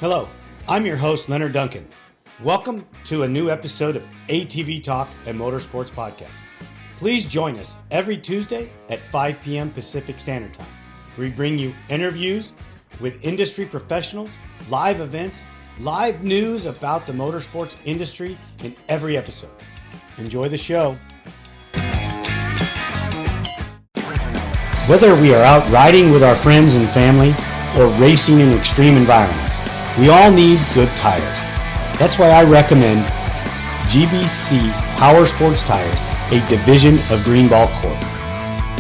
Hello, I'm your host, Leonard Duncan. Welcome to a new episode of ATV-TALK and Motorsports Podcast. Please join us every Tuesday at 5 p.m. Pacific Standard Time. We bring you interviews with industry professionals, live events, live news about the motorsports industry in every episode. Enjoy the show. Whether we are out riding with our friends and family or racing in extreme environments, we all need good tires. That's why I recommend GBC Power Sports Tires, a division of Greenball Corp.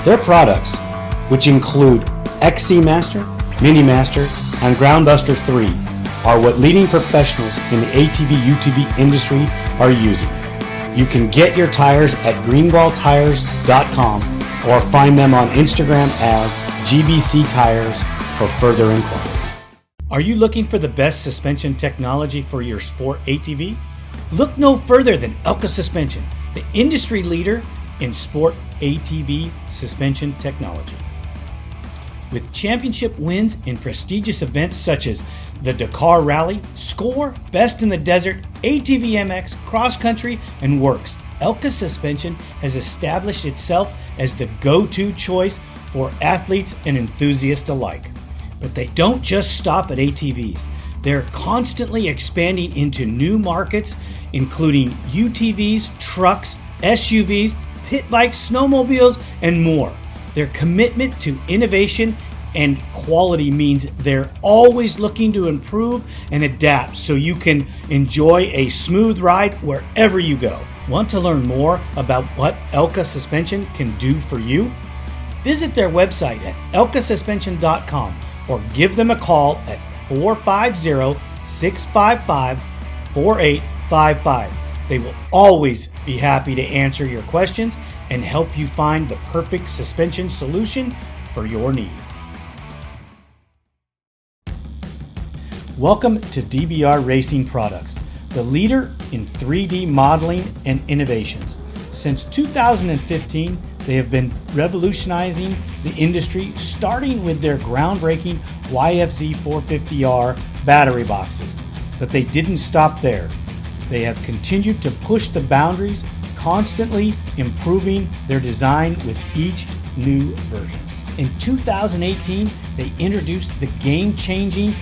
Their products, which include XC Master, Mini Master, and Groundbuster 3, are what leading professionals in the ATV-UTV industry are using. You can get your tires at greenballtires.com or find them on Instagram as GBC Tires for further inquiries. Are you looking for the best suspension technology for your sport ATV? Look no further than Elka Suspension, the industry leader in sport ATV suspension technology. With championship wins in prestigious events such as the Dakar Rally, SCORE, Best in the Desert, ATV MX, Cross Country, and Works, Elka Suspension has established itself as the go-to choice for athletes and enthusiasts alike. But they don't just stop at ATVs. They're constantly expanding into new markets, including UTVs, trucks, SUVs, pit bikes, snowmobiles, and more. Their commitment to innovation and quality means they're always looking to improve and adapt so you can enjoy a smooth ride wherever you go. Want to learn more about what Elka Suspension can do for you? Visit their website at elkasuspension.com or give them a call at 450-655-4855. They will always be happy to answer your questions and help you find the perfect suspension solution for your needs. Welcome to DBR Racing Products, the leader in 3D modeling and innovations. Since 2015, they have been revolutionizing the industry, starting with their groundbreaking YFZ 450R battery boxes. But they didn't stop there. They have continued to push the boundaries, constantly improving their design with each new version. In 2018, they introduced the game-changing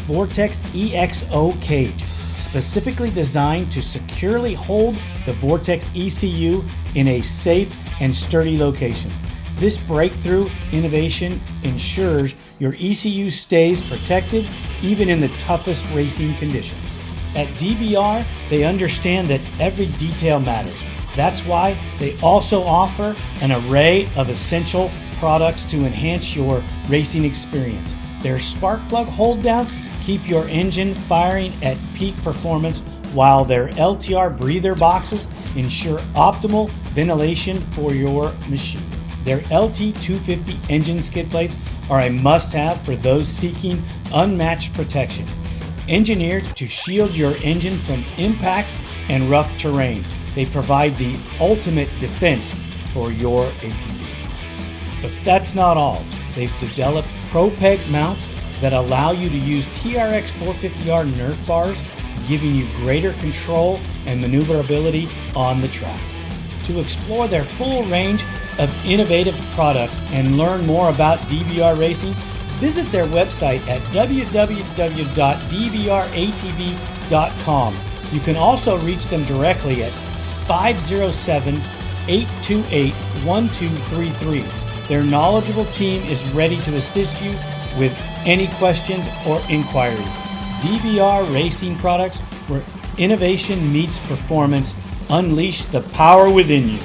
Vortex EXO cage, specifically designed to securely hold the Vortex ECU in a safe and sturdy location. This breakthrough innovation ensures your ECU stays protected even in the toughest racing conditions. At DBR, they understand that every detail matters. That's why they also offer an array of essential products to enhance your racing experience. Their spark plug hold downs keep your engine firing at peak performance, while their LTR breather boxes ensure optimal ventilation for your machine. Their LT250 engine skid plates are a must-have for those seeking unmatched protection. Engineered to shield your engine from impacts and rough terrain, they provide the ultimate defense for your ATV. But that's not all. They've developed ProPeg mounts that allow you to use TRX 450R Nerf bars, giving you greater control and maneuverability on the track. To explore their full range of innovative products and learn more about DBR Racing, visit their website at www.dbratv.com. You can also reach them directly at 507-828-1233. Their knowledgeable team is ready to assist you with any questions or inquiries. DBR Racing Products, where innovation meets performance. Unleash the power within you.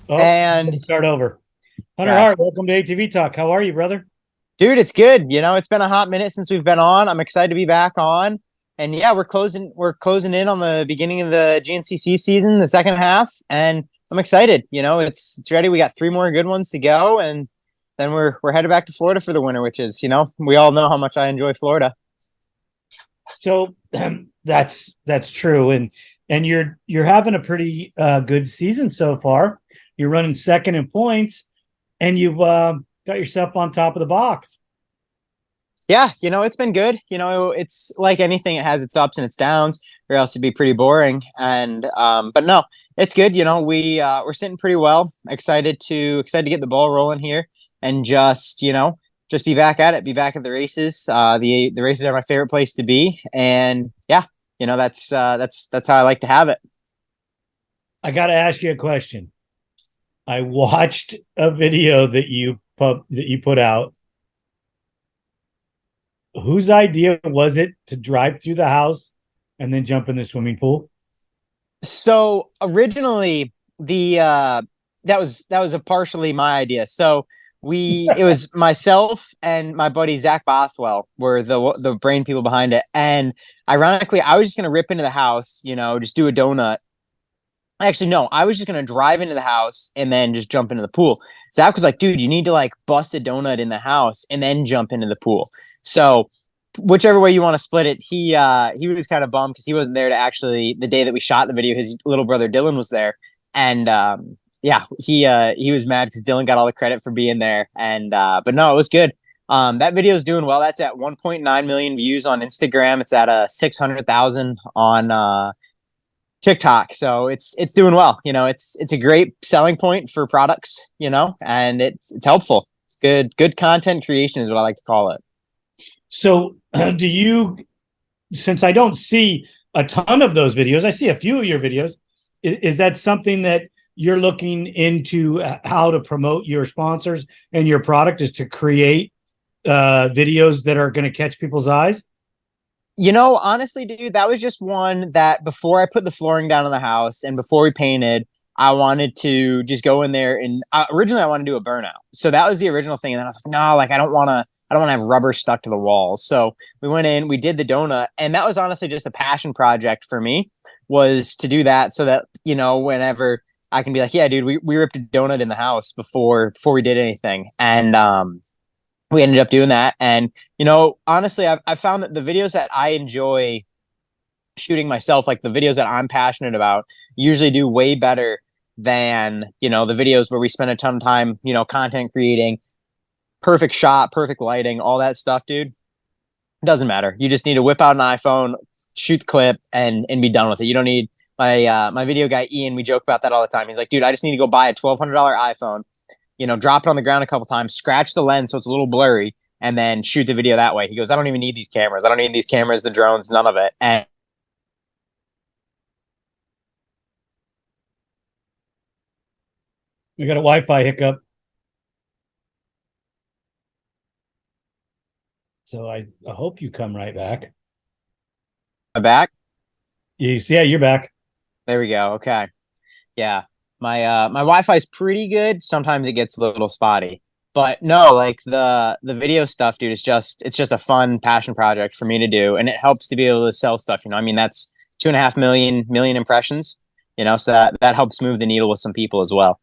And start over. Hunter Hart, welcome to ATV Talk. How are you, brother? Dude, it's good. You know, it's been a hot minute since we've been on. I'm excited to be back on. And yeah, we're closing in on the beginning of the GNCC season, the second half, and I'm excited. You know, it's ready. We got 3 more good ones to go, and then we're headed back to Florida for the winter, which is, you know, we all know how much I enjoy Florida. So that's true, and you're having a pretty good season so far. You're running second in points, and you've got yourself on top of the box. Yeah, it's been good. It's like anything, it has its ups and its downs, or else it'd be pretty boring. And but no, it's good. We're sitting pretty well. Excited to get the ball rolling here, and just be back at it, be back at the races. The races are my favorite place to be, and yeah, that's how I like to have it. I got to ask you a question. I watched a video that you put out. Whose idea was it to drive through the house and then jump in the swimming pool? So originally, the that was a partially my idea. So it was myself and my buddy Zach Bothwell were the brain people behind it. And ironically, I was just gonna rip into the house, just do a donut. Actually, no, I was just gonna drive into the house and then just jump into the pool. Zach was like, "Dude, you need to like bust a donut in the house and then jump into the pool." So whichever way you want to split it, he was kind of bummed because he wasn't there to actually the day that we shot the video. His little brother Dylan was there, and yeah, he was mad because Dylan got all the credit for being there. And but no, it was good. That video is doing well. That's at 1.9 million views on Instagram. It's at 600,000 on TikTok. So it's doing well. It's a great selling point for products. And it's helpful. It's good content creation is what I like to call it. So, do you, since I don't see a ton of those videos, I see a few of your videos. Is that something that you're looking into how to promote your sponsors and your product is to create videos that are going to catch people's eyes? Honestly, dude, that was just one that before I put the flooring down in the house and before we painted, I wanted to just go in there and originally I wanted to do a burnout. So that was the original thing. And then I was like, no, like I don't want to have rubber stuck to the walls. So we went in, we did the donut, and that was honestly just a passion project for me was to do that so that, whenever I can be like, yeah, dude, we ripped a donut in the house before we did anything. And we ended up doing that. And, honestly, I've found that the videos that I enjoy shooting myself, like the videos that I'm passionate about, usually do way better than, the videos where we spend a ton of time, content creating, perfect shot, perfect lighting, all that stuff, dude. It doesn't matter. You just need to whip out an iPhone, shoot the clip, and be done with it. You don't need my video guy Ian. We joke about that all the time. He's like, dude, I just need to go buy a $1,200 iPhone, drop it on the ground a couple times, scratch the lens so it's a little blurry, and then shoot the video that way. He goes, I don't even need these cameras. I don't need these cameras, the drones, none of it. And We got a Wi-Fi hiccup. So I hope you come right back. my back. Yeah, you're back. There we go. Okay. Yeah. My Wi-Fi is pretty good. Sometimes it gets a little spotty. But no, like the video stuff, dude, it's just a fun passion project for me to do. And it helps to be able to sell stuff. I mean, that's 2.5 million impressions, so that helps move the needle with some people as well.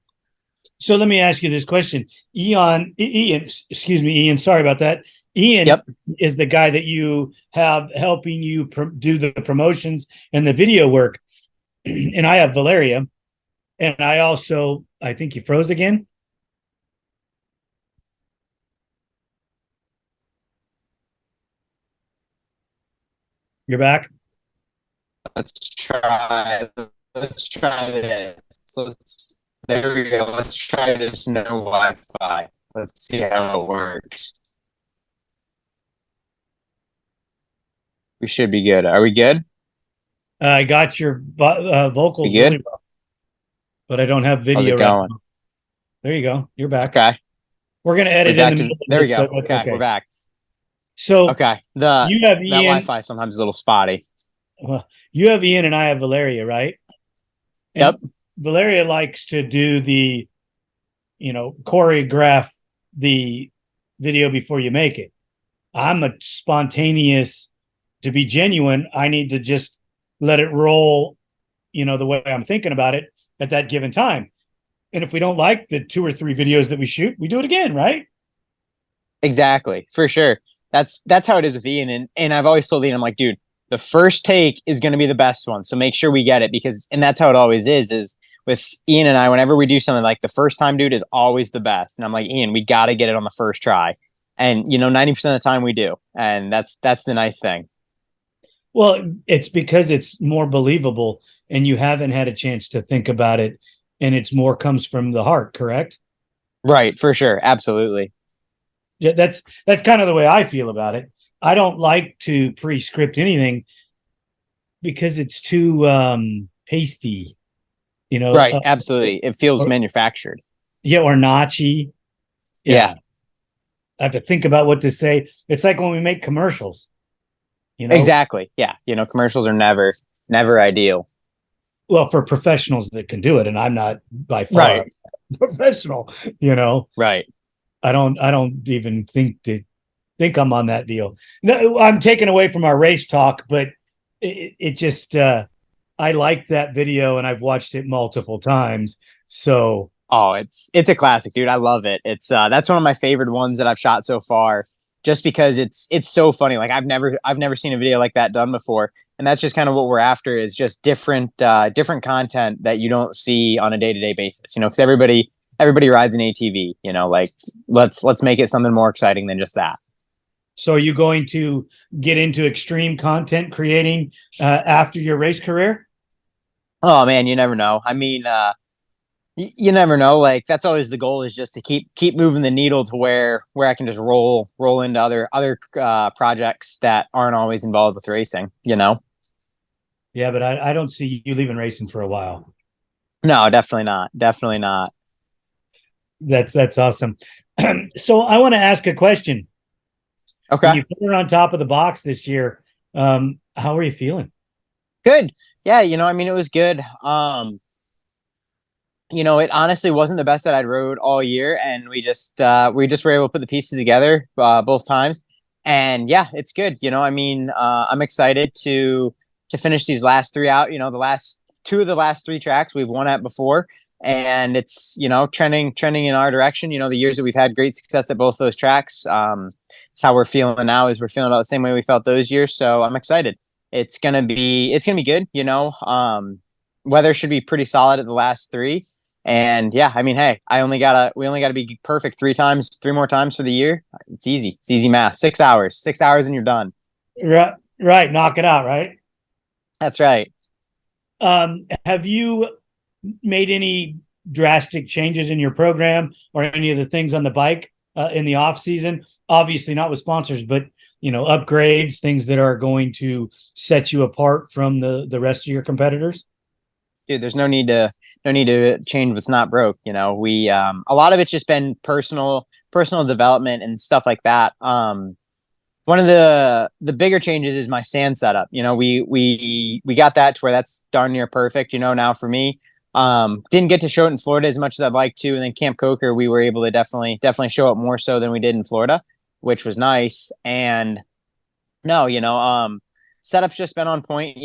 So let me ask you this question. Ian, excuse me, Ian, sorry about that. Ian Yep. is the guy that you have helping you do the promotions and the video work. And I have Valeria. And I think you froze again. You're back. Let's try. Let's try this. There we go. Let's try this no Wi-Fi. Let's see how it works. We should be good. Are we good? I got your vocals We good? really well, but I don't have video How's it right going? now. There you go. You're back. Okay. We're going to edit We're back in the to, middle of there we this, go. so Okay, we're back. So Okay. you have That Ian. Wi-Fi sometimes is a little spotty. Well, you have Ian and I have Valeria, right? And Yep. Valeria likes to do the, choreograph the video before you make it. I'm a spontaneous, to be genuine, I need to just let it roll, the way I'm thinking about it at that given time. And if we don't like the 2 or 3 videos that we shoot, we do it again, right? Exactly. For sure. That's how it is with Ian. And I've always told Ian, I'm like, dude, the first take is going to be the best one. So make sure we get it and that's how it always is with Ian and I, whenever we do something, like the first time, dude, is always the best. And I'm like, Ian, we got to get it on the first try. And 90% of the time we do, and that's the nice thing. Well, it's because it's more believable and you haven't had a chance to think about it, and it's more comes from the heart, correct? Right, for sure, absolutely. Yeah, that's kind of the way I feel about it. I don't like to pre-script anything because it's too pasty, you know, Right, absolutely. It feels or manufactured. yeah, or notchy. Yeah, Yeah, I have to think about what to say. It's like when we make commercials, you know. exactly. Yeah, commercials are never ideal. Well, for professionals that can do it, and I'm not by far Right, a professional, you know. right. I don't even think I'm on that deal. No, I'm taken away from our race talk, but it just I like that video and I've watched it multiple times. So Oh, it's a classic, dude. I love it. It's that's one of my favorite ones that I've shot so far, just because it's so funny. Like I've never seen a video like that done before, and that's just kind of what we're after, is just different content that you don't see on a day to day basis. Because everybody rides an ATV. Like let's make it something more exciting than just that. so are you going to get into extreme content creating after your race career? Oh man, you never know. I mean, you never know. Like that's always the goal, is just to keep moving the needle to where I can just roll into other projects that aren't always involved with racing. Yeah, but I don't see you leaving racing for a while. No, definitely not. Definitely not. That's awesome. So I want to ask a question. When Okay, you put her on top of the box this year, how are you feeling? good. Yeah, I mean, it was good. It honestly wasn't the best that I'd rode all year, and we just were able to put the pieces together both times, and yeah, it's good. I mean, I'm excited to finish these last three out. The last two of the last three tracks we've won at before, and it's trending in our direction. The years that we've had great success at both those tracks, it's how we're feeling now. Is we're feeling about the same way we felt those years. So I'm excited. It's gonna be good. Weather should be pretty solid at the last three. And yeah, I mean, hey, we only gotta be perfect three more times for the year. It's easy. It's easy math. 6 hours and you're done. Right, right, knock it out, right? That's right. Have you made any drastic changes in your program or any of the things on the bike in the off season? Obviously, not with sponsors, but upgrades, things that are going to set you apart from the rest of your competitors. Dude, there's no need to change what's not broke. We a lot of it's just been personal development and stuff like that. One of the bigger changes is my stand setup. We got that to where that's darn near perfect. Now for me, didn't get to show it in Florida as much as I'd like to, and then Camp Coker we were able to definitely show it more so than we did in Florida, which was nice. And no, setup's just been on point.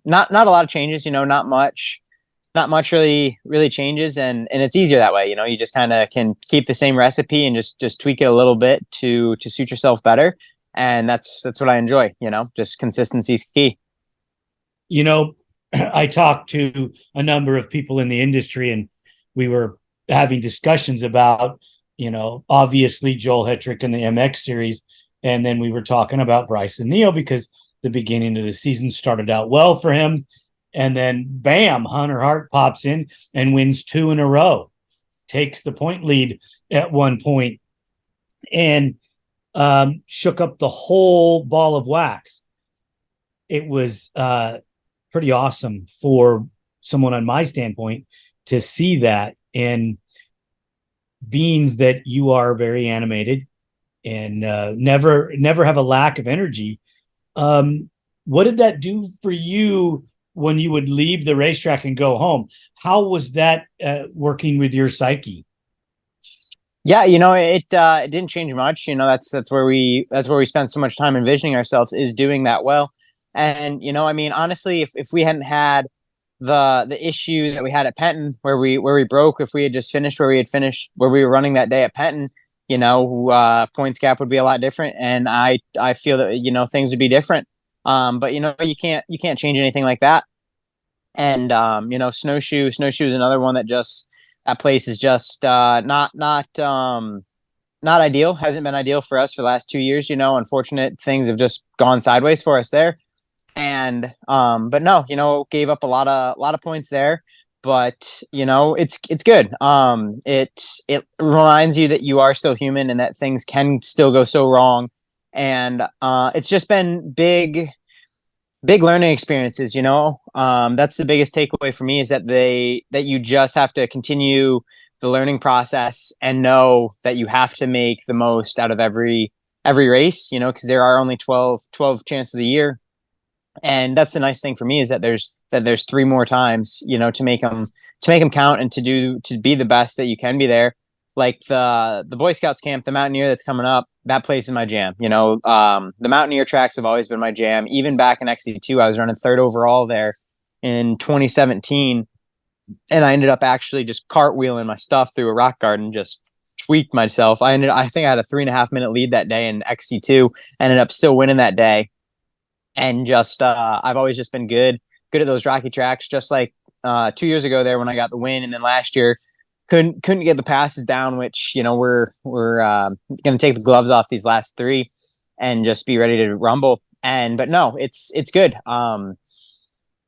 Not a lot of changes. Not much really changes, and it's easier that way. You just kind of can keep the same recipe and just tweak it a little bit to suit yourself better, and that's what I enjoy. Just consistency's key. You know, I talked to a number of people in the industry, and we were having discussions about, obviously Joel Hetrick in the MX series, and then we were talking about Brycen Neal because the beginning of the season started out well for him, and then bam, Hunter Hart pops in and wins two in a row, takes the point lead at one point, and shook up the whole ball of wax. It was pretty awesome for someone on my standpoint to see that. And beings that you are very animated and never have a lack of energy. What did that do for you when you would leave the racetrack and go home? How was that working with your psyche? Yeah, it didn't change much. That's where we spend so much time envisioning ourselves, is doing that well. And I mean, honestly, if we hadn't had the issue that we had at Penton, where we broke, if we had just finished where we had finished, where we were running that day at Penton, points gap would be a lot different, and I feel that things would be different. But you can't change anything like that. And snowshoe is another one that just, that place is just not not ideal. Hasn't been ideal for us for the last 2 years. Unfortunate things have just gone sideways for us there. And but no, gave up a lot of points there. But it's good. It reminds you that you are still human and that things can still go so wrong. And it's just been big learning experiences. That's the biggest takeaway for me, is that you just have to continue the learning process and know that you have to make the most out of every race, because there are only 12 chances a year. And that's the nice thing for me, is that there's 3 more times, to make them count, and to be the best that you can be there. Like the Boy Scouts camp, the Mountaineer that's coming up, that place is my jam. The Mountaineer tracks have always been my jam. Even back in XC2, I was running 3rd overall there in 2017, and I ended up actually just cartwheeling my stuff through a rock garden, just tweaked myself. I think I had a 3.5 minute lead that day in XC2, ended up still winning that day. And just I've always just been good at those rocky tracks, just like 2 years ago there when I got the win, and then last year couldn't get the passes down, which we're gonna take the gloves off these last 3 and just be ready to rumble. But no, it's good.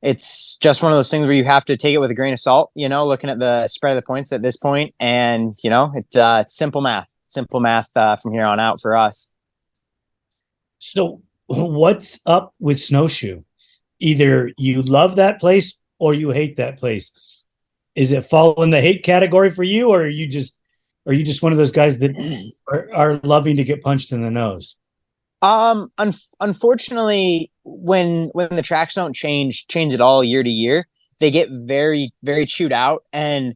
It's just one of those things where you have to take it with a grain of salt, looking at the spread of the points at this point, and it's simple math from here on out for us. So what's up with Snowshoe? Either you love that place or you hate that place. Is it fall in the hate category for you, or are you just one of those guys that are loving to get punched in the nose? Unfortunately, when the tracks don't change at all year to year, they get very, very chewed out, and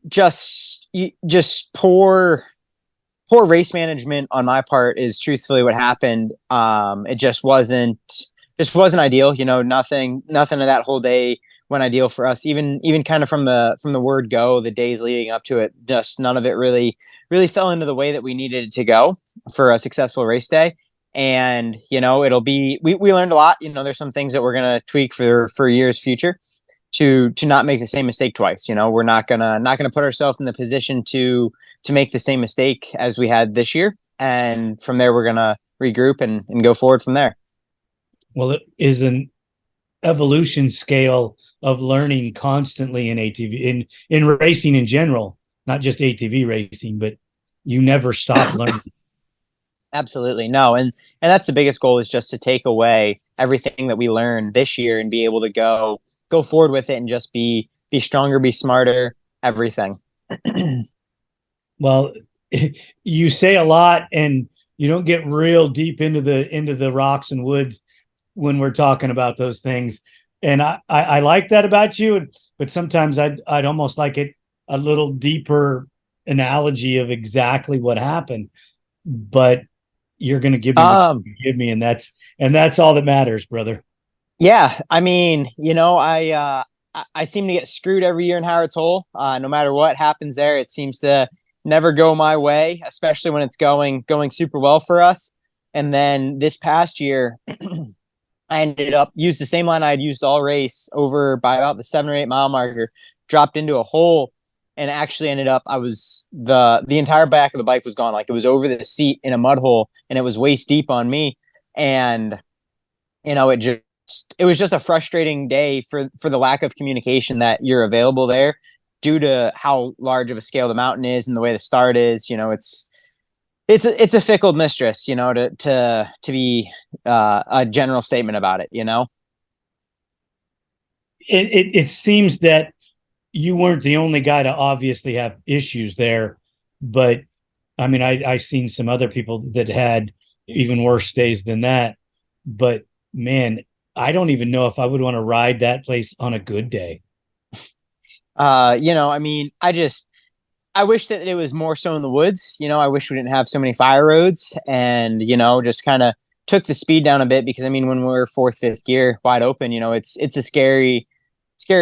just poor race management on my part is truthfully what happened. It just wasn't ideal. Nothing of that whole day went ideal for us. Even kind of from the word go, the days leading up to it, just none of it really fell into the way that we needed it to go for a successful race day. And it'll be we learned a lot. There's some things that we're gonna tweak for years future to not make the same mistake twice. We're not gonna put ourselves in the position to make the same mistake as we had this year. And from there, we're going to regroup and go forward from there. Well, it is an evolution scale of learning constantly in ATV, in racing in general, not just ATV racing, but you never stop learning. Absolutely. No. And that's the biggest goal, is just to take away everything that we learned this year and be able to go forward with it and just be stronger, be smarter, everything. Well, you say a lot and you don't get real deep into the rocks and woods when we're talking about those things. And I like that about you, but sometimes I'd almost like it a little deeper analogy of exactly what happened. But you're going to give me what you give me, and that's all that matters, brother. Yeah, I mean, I seem to get screwed every year in Hart's Hole. No matter what happens there, it seems to never go my way, especially when it's going super well for us. And then this past year, I ended up used the same line I had used all race over by about the 7 or 8 mile marker, dropped into a hole, and actually ended up, I was the entire back of the bike was gone. Like, it was over the seat in a mud hole, and it was waist deep on me. And it was just a frustrating day for the lack of communication that you're available there, due to how large of a scale the mountain is and the way the start is. It's a fickle mistress, to be a general statement about it. It seems that you weren't the only guy to obviously have issues there, but I mean, I've seen some other people that had even worse days than that. But man, I don't even know if I would want to ride that place on a good day. I mean, I wish that it was more so in the woods. I wish we didn't have so many fire roads, and, just kind of took the speed down a bit, because I mean, when we're 4th, 5th gear wide open, it's a scary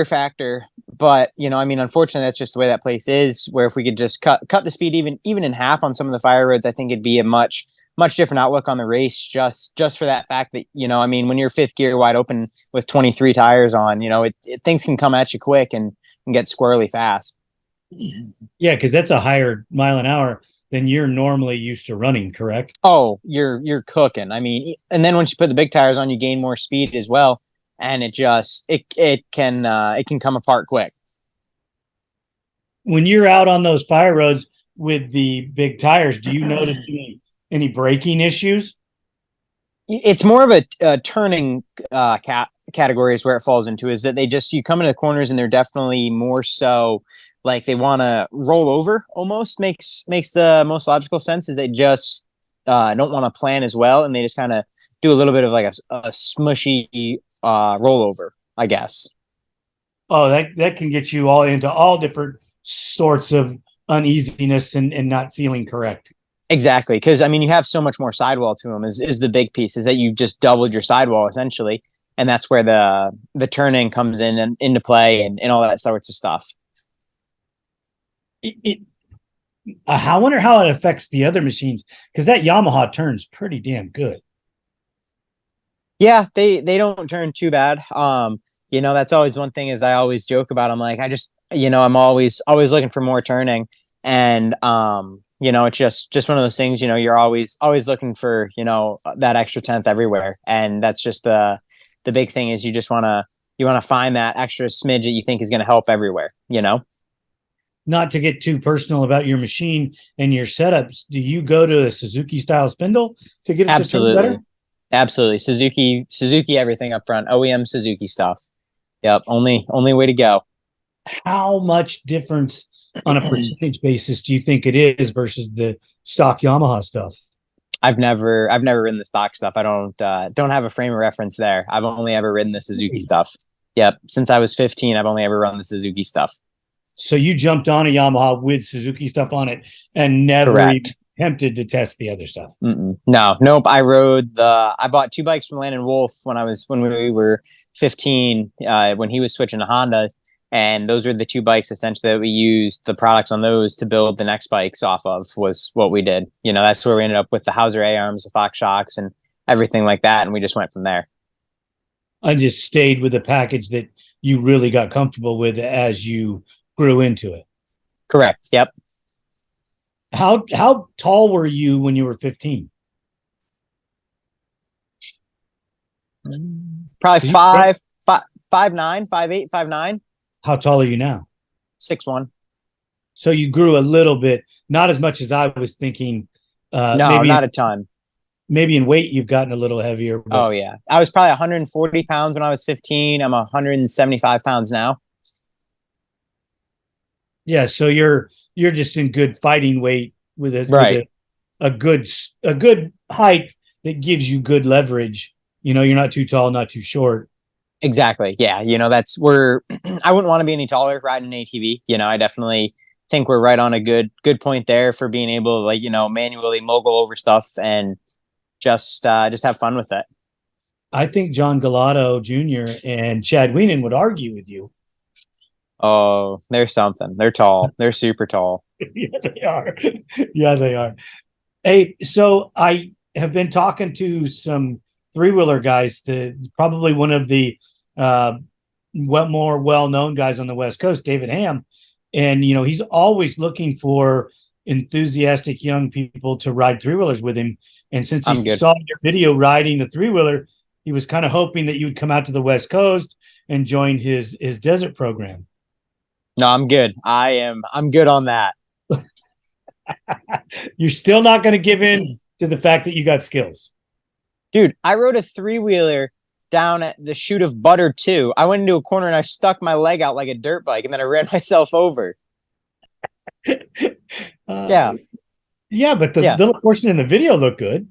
factor. But, I mean, unfortunately, that's just the way that place is, where if we could just cut the speed even in half on some of the fire roads, I think it'd be a much different outlook on the race, just for that fact that, I mean, when you're 5th gear wide open with 23 tires on, things can come at you quick and get squirrely fast. Yeah, because that's a higher mile an hour than you're normally used to running, correct? Oh, you're cooking. I mean, and then once you put the big tires on, you gain more speed as well, and it can come apart quick. When you're out on those fire roads with the big tires, do you notice any braking issues? It's more of a turning category is where it falls into, is that you come into the corners and they're definitely more so like they want to roll over, almost makes the most logical sense, is they just don't want to plan as well, and they just kind of do a little bit of like a smushy rollover, I guess. Oh, that can get you all into all different sorts of uneasiness and not feeling correct. Exactly, because I mean, you have so much more sidewall to them. Is the big piece, is that you just doubled your sidewall essentially, and that's where the turning comes in and into play, and all that sorts of stuff. I wonder how it affects the other machines, because that Yamaha turns pretty damn good. Yeah, they don't turn too bad. That's always one thing, is I always joke about. I'm like, I'm always looking for more turning, and it's just one of those things. You're always looking for that extra tenth everywhere, and that's just the big thing, is you want to find that extra smidge that you think is going to help everywhere. Not to get too personal about your machine and your setups, do you go to a Suzuki style spindle to get it Absolutely. to turn better? Absolutely. Suzuki, everything up front. OEM Suzuki stuff. Yep. Only way to go. How much difference on a percentage basis do you think it is versus the stock Yamaha stuff? I've never ridden the stock stuff. I don't have a frame of reference there. I've only ever ridden the Suzuki stuff. Yep. Since I was 15, I've only ever run the Suzuki stuff. So you jumped on a Yamaha with Suzuki stuff on it and never even attempted to test the other stuff. No, nope. I bought two bikes from Landon Wolf when we were 15, when he was switching to Hondas. And those were the two bikes essentially that we used the products on those to build the next bikes off of, was what we did. That's where we ended up with the Hauser A-arms, the Fox shocks, and everything like that. And we just went from there. I just stayed with the package that you really got comfortable with as you grew into it. Correct. Yep. How tall were you when you were 15? Probably 5'9", 5'8", 5'9". How tall are you now? 6'1". So you grew a little bit, not as much as I was thinking. No, maybe not a ton. Maybe in weight you've gotten a little heavier. Oh yeah, I was probably 140 pounds when I was 15. I'm 175 pounds now. Yeah, so you're just in good fighting weight with a good height that gives you good leverage. You're not too tall, not too short. Exactly. Yeah. I wouldn't want to be any taller riding an ATV. I definitely think we're right on a good point there for being able to manually mogul over stuff and just have fun with it. I think John Galato Jr. and Chad Weenan would argue with you. Oh, they're something. They're tall. They're super tall. Yeah, they are. Yeah, they are. Hey, so I have been talking to some three-wheeler guys, probably one of the more well-known guys on the West Coast, David Ham. And, he's always looking for enthusiastic young people to ride three-wheelers with him. And since he saw your video riding the three-wheeler, he was kind of hoping that you would come out to the West Coast and join his desert program. No, I'm good. I'm good on that. You're still not going to give in to the fact that you got skills. Dude, I rode a three-wheeler down at the chute of Butter 2. I went into a corner and I stuck my leg out like a dirt bike, and then I ran myself over. Yeah. Yeah, but the little portion in the video looked good.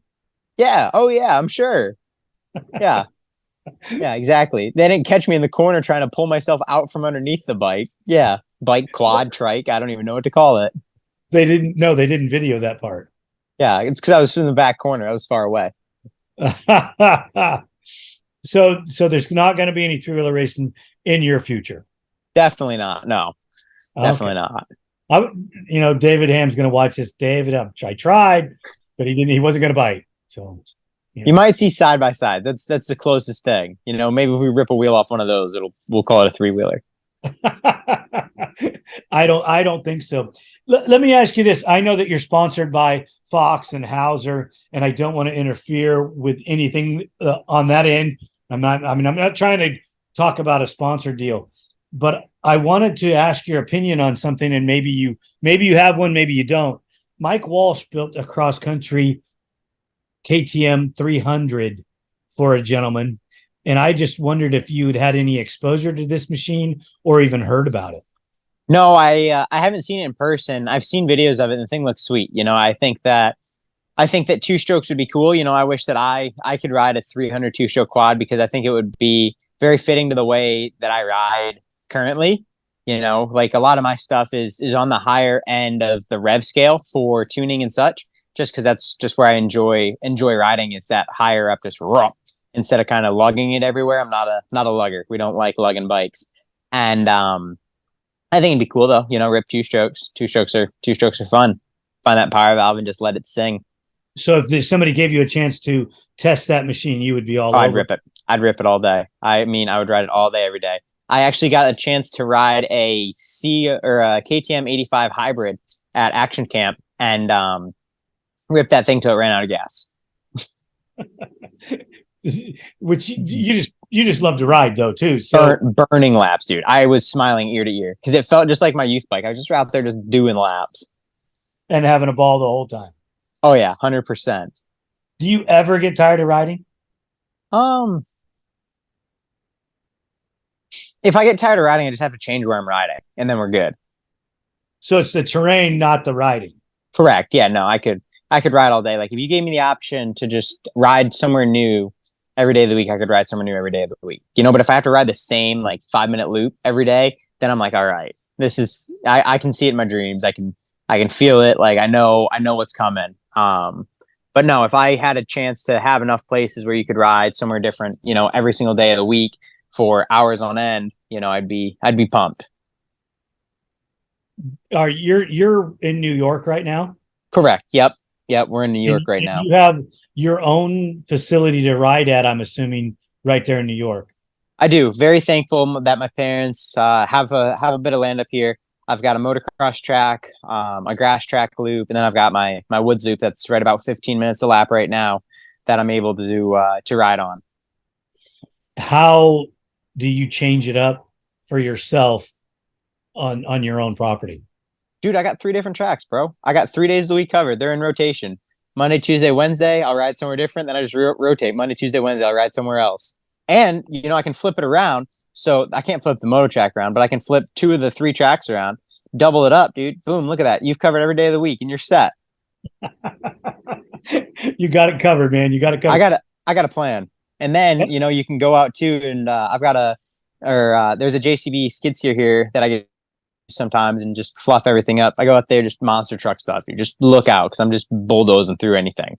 Yeah. Oh, yeah, I'm sure. Yeah. Yeah, exactly. They didn't catch me in the corner trying to pull myself out from underneath the bike. Yeah. Bike, quad, trike. I don't even know what to call it. They didn't video that part. Yeah, it's because I was in the back corner. I was far away. So there's not going to be any three-wheeler racing in your future. Definitely not. No, definitely not. David Ham's going to watch this. David, I tried, but he wasn't going to bite. So you might see side by side. That's the closest thing. Maybe if we rip a wheel off one of those, we'll call it a three-wheeler. I don't think so. Let me ask you this. I know that you're sponsored by Fox and Hauser, and I don't want to interfere with anything on that end. I'm not trying to talk about a sponsor deal, but I wanted to ask your opinion on something, and maybe you have one, maybe you don't. Mike Walsh built a cross country KTM 300 for a gentleman. And I just wondered if you had any exposure to this machine or even heard about it. No, I haven't seen it in person. I've seen videos of it, and the thing looks sweet. I think that two strokes would be cool. I wish that I could ride a 300 two-stroke quad because I think it would be very fitting to the way that I ride currently. Like a lot of my stuff is on the higher end of the rev scale for tuning and such, just because that's just where I enjoy riding is that higher up, just raw instead of kind of lugging it everywhere. I'm not a lugger. We don't like lugging bikes, and I think it'd be cool though. Rip two strokes. Two strokes are fun. Find that power valve and just let it sing. So if somebody gave you a chance to test that machine, you would be all over. I'd rip it. I'd rip it all day. I mean, I would ride it all day, every day. I actually got a chance to ride a KTM 85 hybrid at Action Camp and ripped that thing till it ran out of gas. Which you just love to ride though too. So burning laps, dude. I was smiling ear to ear because it felt just like my youth bike. I was just out there just doing laps and having a ball the whole time. Oh yeah, 100%. Do you ever get tired of riding? If I get tired of riding, I just have to change where I'm riding, and then we're good. So it's the terrain, not the riding. Correct. Yeah. No, I could ride all day. Like if you gave me the option to just ride somewhere new every day of the week, I could ride somewhere new every day of the week. But if I have to ride the same like 5-minute loop every day, then I'm like, all right, this is I can see it in my dreams. I can feel it. Like I know what's coming. But no, if I had a chance to have enough places where you could ride somewhere different, every single day of the week for hours on end, I'd be pumped. You're in New York right now? Correct. Yep. We're in New York right now. You have your own facility to ride at, I'm assuming, right there in New York. I do. Very thankful that my parents have a bit of land up here. I've got a motocross track, a grass track loop, and then I've got my woods loop that's right about 15 minutes a lap right now that I'm able to do to ride on. How do you change it up for yourself on your own property? Dude, I got 3 different tracks, bro. I got 3 days of the week covered. They're in rotation. Monday, Tuesday, Wednesday, I'll ride somewhere different. Then I just rotate. Monday, Tuesday, Wednesday, I'll ride somewhere else. And, I can flip it around. So I can't flip the moto track around, but I can flip 2 of the 3 tracks around, double it up, dude. Boom, look at that. You've covered every day of the week and you're set. You got it covered, man. You got it covered. I got a plan. And then, you can go out too. And I've got there's a JCB skid steer here that I get sometimes and just fluff everything up. I go out there, just monster truck stuff. You just look out because I'm just bulldozing through anything.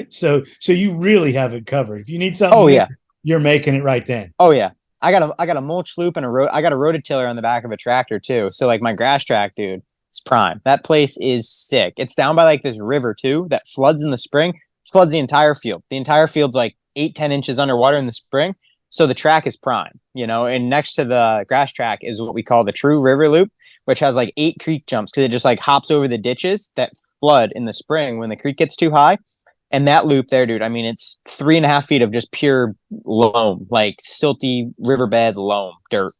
So you really have it covered. If you need something, oh yeah, you're making it right then. Oh yeah, I got a mulch loop and I got a rototiller on the back of a tractor too. So like my grass track, dude, it's prime. That place is sick. It's down by like this river too that floods in the spring. Floods the entire field. The entire field's like 8-10 inches underwater in the spring. So the track is prime, and next to the grass track is what we call the true river loop, which has like 8 creek jumps because it just like hops over the ditches that flood in the spring when the creek gets too high. And that loop there, dude, I mean, it's 3.5 feet of just pure loam, like silty riverbed loam, dirt.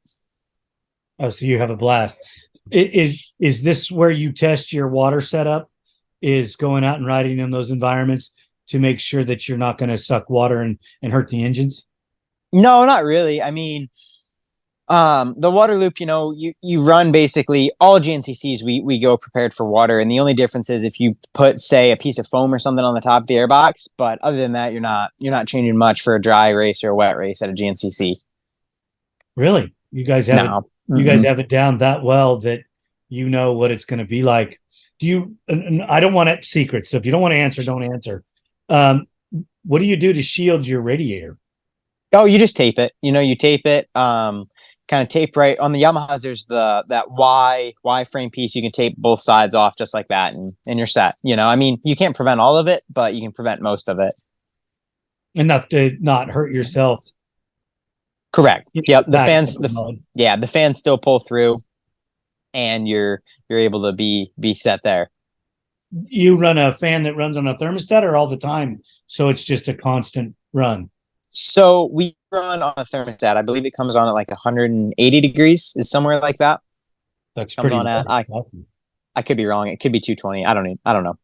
Oh, so you have a blast. Is this where you test your water setup? Is going out and riding in those environments to make sure that you're not going to suck water and hurt the engines? No, not really. I mean, the water loop, you run basically all GNCCs. We go prepared for water, and the only difference is if you put, say, a piece of foam or something on the top of the airbox. But other than that, you're not changing much for a dry race or a wet race at a GNCC. Really, you guys have you guys have it down that well that you know what it's going to be like. Do you? And I don't want it secret, so if you don't want to answer, don't answer. What do you do to shield your radiator? Oh, you just tape it. You tape it. Kind of tape right on the Yamahas. There's that Y frame piece. You can tape both sides off just like that, and you're set. I mean, you can't prevent all of it, but you can prevent most of it. Enough to not hurt yourself. Correct. Yep. The Back fans, the fans still pull through, and you're able to be set there. You run a fan that runs on a thermostat or all the time, so it's just a constant run. So we run on a thermostat. I believe it comes on at like 180 degrees, is somewhere like that. That's Comes pretty on at I could be wrong. It could be 220. I don't know.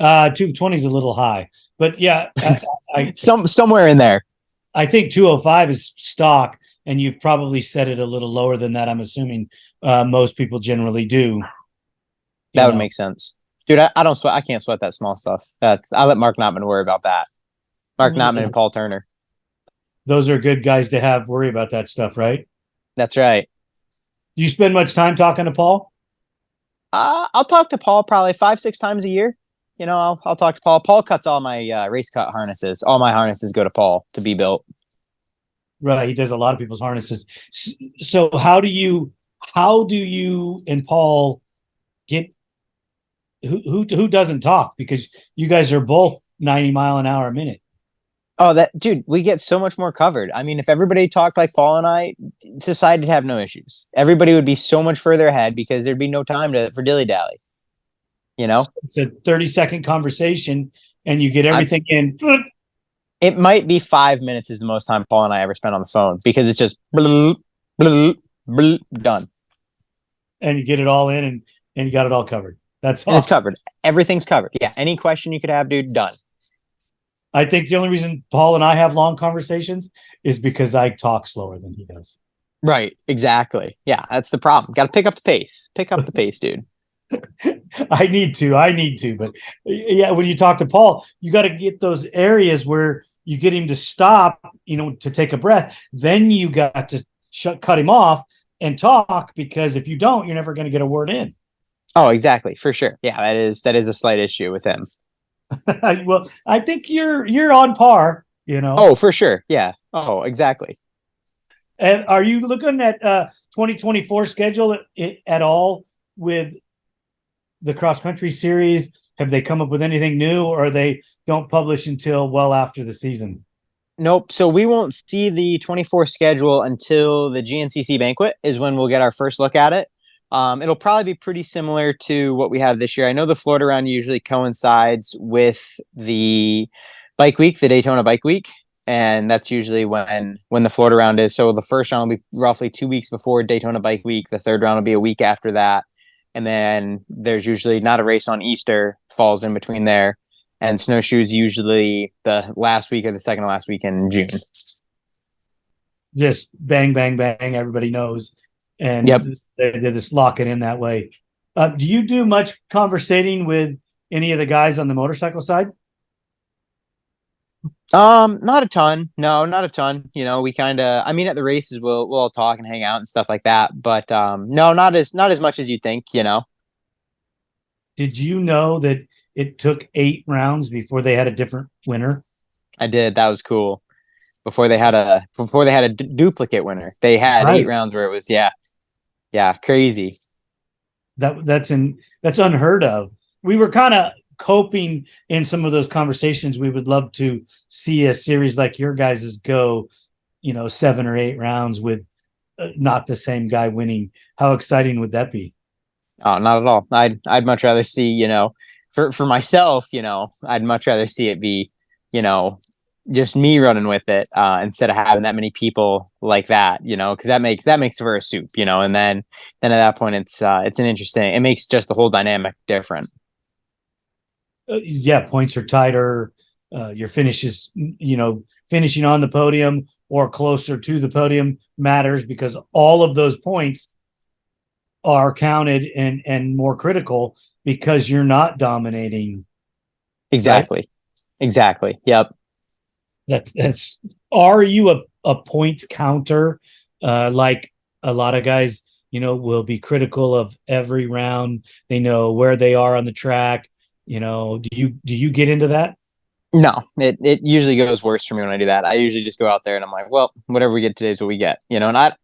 220 is a little high, but yeah, somewhere in there. I think 205 is stock, and you've probably set it a little lower than that. I'm assuming most people generally do. That would make sense, dude. I don't sweat. I can't sweat that small stuff. I let Mark Notman worry about that. Mark Notman and Paul Turner. Those are good guys to have worry about that stuff, right? That's right. You spend much time talking to Paul? I'll talk to Paul probably 5-6 times a year. I'll talk to Paul. Paul cuts all my race cut harnesses. All my harnesses go to Paul to be built. Right. He does a lot of people's harnesses. So how do you and Paul get who doesn't talk? Because you guys are both 90 mile an hour a minute. Oh, dude, we get so much more covered. I mean, if everybody talked like Paul and I, society would have no issues. Everybody would be so much further ahead because there'd be no time for dilly-dally. It's a 30-second conversation and you get everything in. It might be 5 minutes is the most time Paul and I ever spent on the phone because it's just bloop, bloop, bloop, done. And you get it all in and you got it all covered. That's awesome. It's covered. Everything's covered. Yeah. Any question you could have, dude, done. I think the only reason Paul and I have long conversations is because I talk slower than he does. Right. Exactly. Yeah. That's the problem. Got to pick up the pace. Pick up the pace, dude. I need to. But yeah, when you talk to Paul, you got to get those areas where you get him to stop, to take a breath. Then you got to cut him off and talk, because if you don't, you're never going to get a word in. Oh, exactly. For sure. Yeah, that is a slight issue with him. Well, I think you're on par, Oh, for sure. Yeah. Oh, exactly. And are you looking at 2024 schedule at all with the cross country series? Have they come up with anything new, or they don't publish until well after the season? Nope. So we won't see the 24 schedule until the GNCC banquet is when we'll get our first look at it. It'll probably be pretty similar to what we have this year. I know the Florida round usually coincides with the bike week, the Daytona bike week. And that's usually when the Florida round is. So the first round will be roughly 2 weeks before Daytona bike week. The third round will be a week after that. And then there's usually not a race on Easter, falls in between there. And snowshoes usually the last week or the second to last week in June. Just bang, bang, bang. Everybody knows. And yep. They just lock it in that way. Do you do much conversating with any of the guys on the motorcycle side? Not a ton. No, not a ton. We kind of, at the races we'll all talk and hang out and stuff like that. But no, not as much as you'd think, Did you know that it took 8 rounds before they had a different winner? I did. That was cool. Before they had a duplicate winner, they had 8 rounds where it was crazy. That's unheard of. We were kind of coping in some of those conversations. We would love to see a series like your guys's go, 7 or 8 rounds with not the same guy winning. How exciting would that be? Oh, not at all. I'd much rather see, for myself, I'd much rather see it be, just me running with it instead of having that many people like that, because that makes for a soup, and then at that point it makes just the whole dynamic different. Points are tighter. Your finishes, finishing on the podium or closer to the podium matters, because all of those points are counted and more critical because you're not dominating. Exactly. Right? Exactly. Yep. That's are you a points counter? Like a lot of guys, will be critical of every round. They know where they are on the track. Do you get into that? No, it usually goes worse for me when I do that. I usually just go out there and I'm like, well, whatever we get today is what we get, and I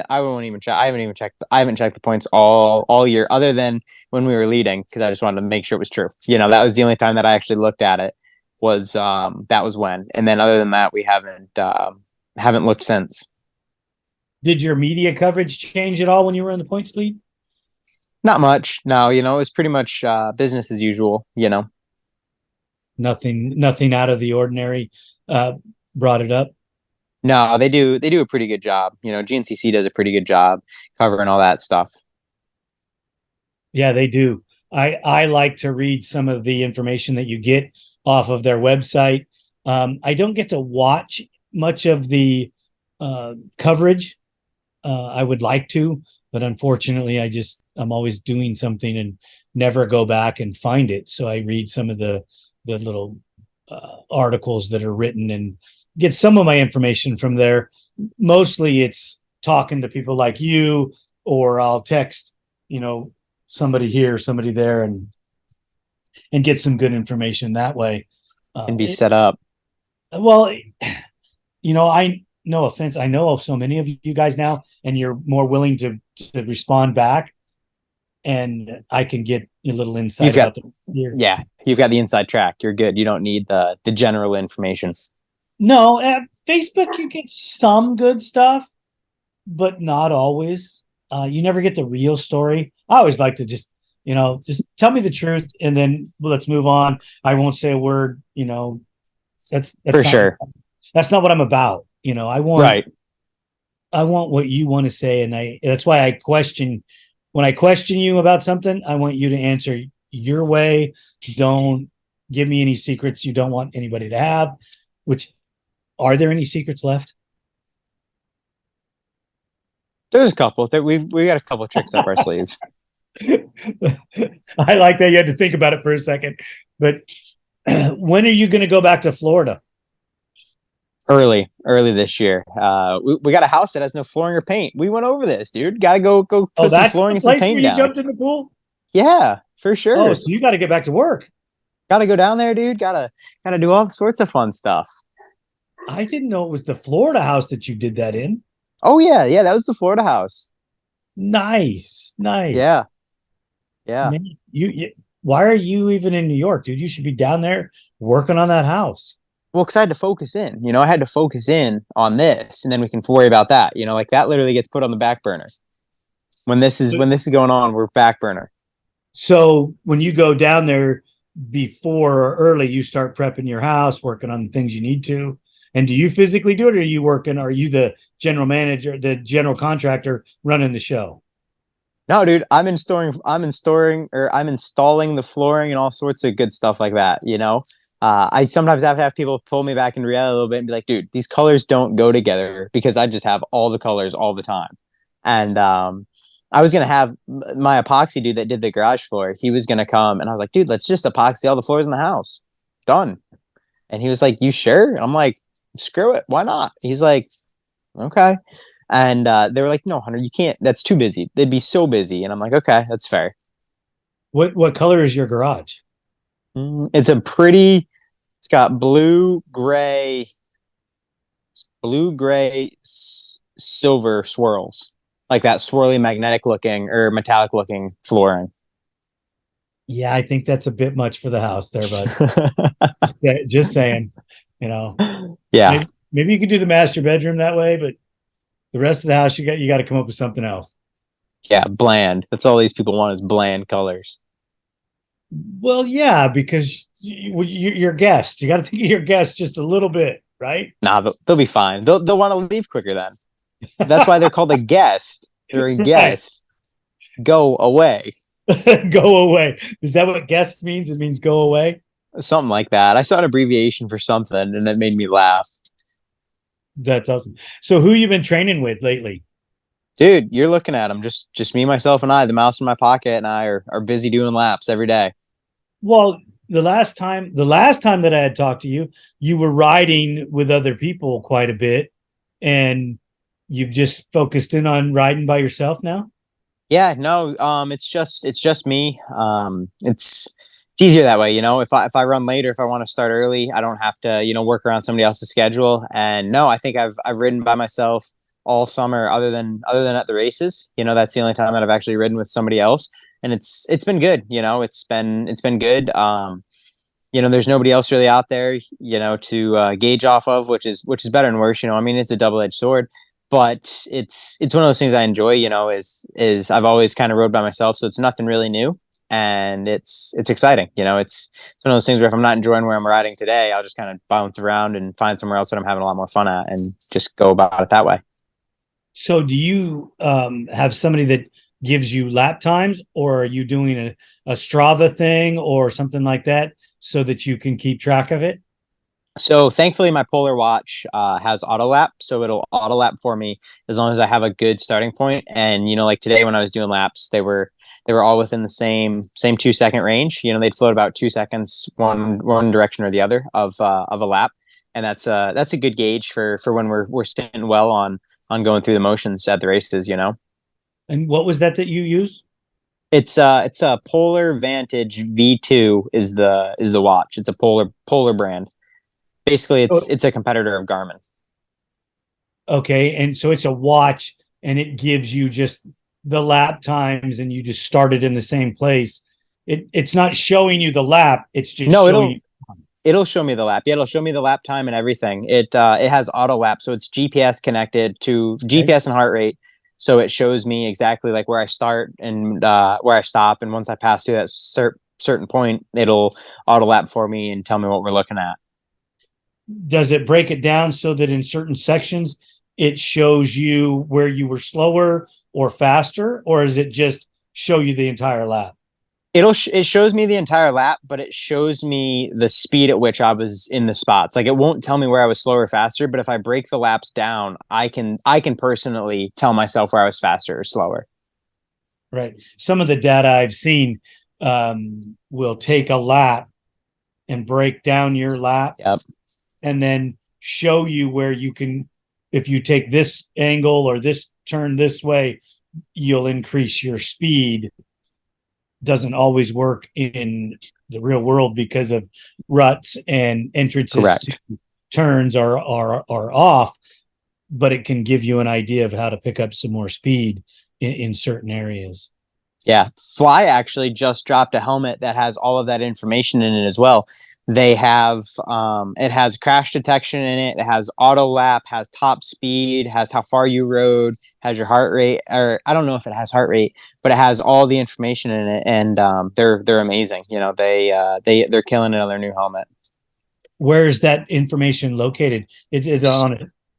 won't even check. I haven't checked the points all year, other than when we were leading, because I just wanted to make sure it was true. That was the only time that I actually looked at it, was that was when, and then other than that, we haven't looked since. Did your media coverage change at all when you were in the points lead? Not much. No, it was pretty much business as usual. Nothing out of the ordinary uh, brought it up. No, they do a pretty good job. GNCC does a pretty good job covering all that stuff. Yeah, they do. I like to read some of the information that you get off of their website. I don't get to watch much of the coverage. I would like to, but unfortunately, I'm always doing something and never go back and find it. So I read some of the little articles that are written and get some of my information from there. Mostly, it's talking to people like you, or I'll text, you know, somebody here, somebody there, and get some good information that way. And be set up. Well, I no offense, I know of so many of you guys now, and you're more willing to respond back, and I can get a little insight You've got about the Yeah, you've got the inside track. You're good. You don't need the general information. No, at Facebook you get some good stuff, but not always. You never get the real story. I always like to just tell me the truth, and then let's move on. I won't say a word. That's For not sure. that's not what I'm about. Right. I want what you want to say, and that's why I question. When I question you about something, I want you to answer your way. Don't give me any secrets you don't want anybody to have. Which, are there any secrets left? There's a couple that we got a couple tricks up our sleeve. I like that you had to think about it for a second. But when are you going to go back to Florida? Early this year. We got a house that has no flooring or paint. We went over this, dude. Got to go Oh, put some that's flooring the and some place where paint you down. jumped in the pool? Yeah, for Oh, sure. so you got to get back to work. Got to go down there, dude. Got to do all sorts of fun stuff. I didn't know it was the Florida house that you did that in. Oh yeah. That was the Florida house. Nice. Yeah, yeah. Man, why are you even in New York, dude? You should be down there working on that house. Well, because I had to focus in. I had to focus in on this, and then we can worry about that. Like that literally gets put on the back burner. When this is going on, we're back burner. So when you go down there before or early, you start prepping your house, working on the things you need to. And do you physically do it, or are you working? Are you the general manager, the general contractor running the show? No, dude, I'm installing the flooring and all sorts of good stuff like that. I sometimes have to have people pull me back in reality a little bit and be like, dude, these colors don't go together, because I just have all the colors all the time. And I was gonna have my epoxy dude that did the garage floor. He was gonna come, and I was like, dude, let's just epoxy all the floors in the house. Done. And he was like, you sure? And I'm like, screw it, why not? He's like, okay. And they were like, no, Hunter, you can't. That's too busy. They'd be so busy. And I'm like, okay, that's fair. What color is your garage? It's got blue gray, silver swirls, like that swirly magnetic looking or metallic looking flooring. Yeah, I think that's a bit much for the house there, bud. Just saying, Yeah. maybe you could do the master bedroom that way, but the rest of the house, you got to come up with something else. Yeah, bland. That's all these people want, is bland colors. Well, yeah, because you're guests. You got to think of your guests just a little bit, right? Nah, they'll be fine. They'll want to leave quicker then. That's why they're called a guest. They're a guest. Right. Go away. Go away. Is that what guest means? It means go away? Something like that. I saw an abbreviation for something, and it made me laugh. That's awesome. So who you been training with lately? Dude, you're looking at them. Just me, myself, and I. The mouse in my pocket and I are busy doing laps every day. Well, the last time that I had talked to you, you were riding with other people quite a bit, and you've just focused in on riding by yourself now? Yeah, no, it's just me. It's easier that way, If I run later, if I want to start early, I don't have to, work around somebody else's schedule. And no, I think I've ridden by myself all summer, other than at the races. That's the only time that I've actually ridden with somebody else, and it's been good. It's been good. There's nobody else really out there, to gauge off of, which is better and worse. I mean, it's a double-edged sword. but it's one of those things I enjoy. Is I've always kind of rode by myself, so it's nothing really new, and it's exciting. It's one of those things where if I'm not enjoying where I'm riding today, I'll just kind of bounce around and find somewhere else that I'm having a lot more fun at, and just go about it that way. So do you have somebody that gives you lap times, or are you doing a Strava thing or something like that so that you can keep track of it? So thankfully, my Polar watch has auto lap, so it'll auto lap for me as long as I have a good starting point. And like today when I was doing laps, they were all within the same 2 second range. They'd float about 2 seconds one direction or the other of a lap, and that's a good gauge for when we're staying well on going through the motions at the races. And what was that you use? It's a Polar Vantage V2 is the watch. It's a Polar brand. Basically, it's a competitor of Garmin. Okay, and so it's a watch, and it gives you just the lap times, and you just started in the same place. It's not showing you the lap; it's just No, showing you. it'll show me the lap. Yeah, it'll show me the lap time and everything. It has auto lap, so it's GPS connected to GPS and heart rate. So it shows me exactly like where I start and where I stop, and once I pass through that certain point, it'll auto lap for me and tell me what we're looking at. Does it break it down so that in certain sections it shows you where you were slower or faster, or is it just show you the entire lap? It shows me the entire lap, but it shows me the speed at which I was in the spots. Like it won't tell me where I was slower or faster, but if I break the laps down, I can personally tell myself where I was faster or slower. Right. Some of the data I've seen will take a lap and break down your lap, Yep. and then show you where you can, if you take this angle or this turn this way, you'll increase your speed. Doesn't always work in the real world because of ruts and entrances. Correct. To turns are off, but it can give you an idea of how to pick up some more speed in certain areas. Yeah. Fly actually just dropped a helmet that has all of that information in it as well. They have it has crash detection in it. It has auto lap, has top speed, has how far you rode, has your heart rate, or I don't know if it has heart rate, but it has all the information in it, and they're amazing. They're killing it on their new helmet. Where is that information located? It is on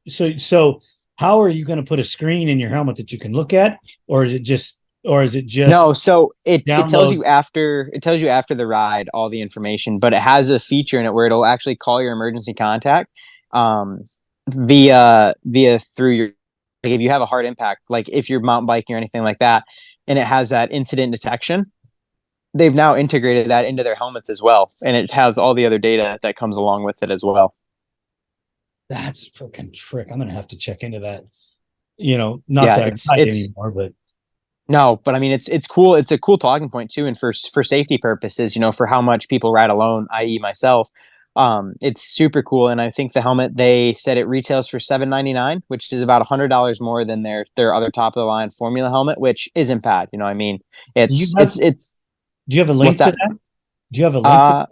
it. So how are you going to put a screen in your helmet that you can look at, or is it just No, so it tells download? you after the ride all the information, but it has a feature in it where it'll actually call your emergency contact um via through your, like if you have a hard impact, like if you're mountain biking or anything like that, and it has that incident detection. They've now integrated that into their helmets as well, and it has all the other data that comes along with it as well. That's freaking trick. I'm going to have to check into that. Not Yeah, that I ride anymore, but no, but I mean, it's cool. It's a cool talking point too, and for safety purposes, for how much people ride alone, i.e., myself, it's super cool. And I think the helmet, they said it retails for $799, which is about $100 more than their other top of the line Formula helmet, which isn't bad. I mean, do you it's have it's do you have a link what's to that? that? Do you have a link to that?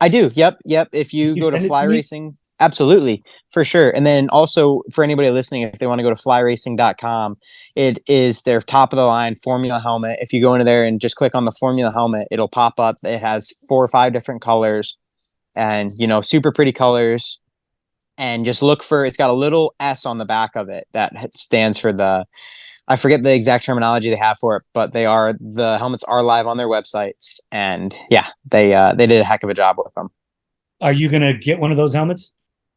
I do. Yep. If Can you you go to send it Fly to me? Racing, absolutely, for sure. And then also for anybody listening, if they want to go to flyracing.com, it is their top of the line Formula helmet. If you go into there and just click on the Formula helmet, it'll pop up. It has 4 or 5 different colors, and super pretty colors. And just look for, it's got a little S on the back of it that stands for I forget the exact terminology they have for it, but the helmets are live on their websites, and yeah, they did a heck of a job with them. Are you going to get one of those helmets?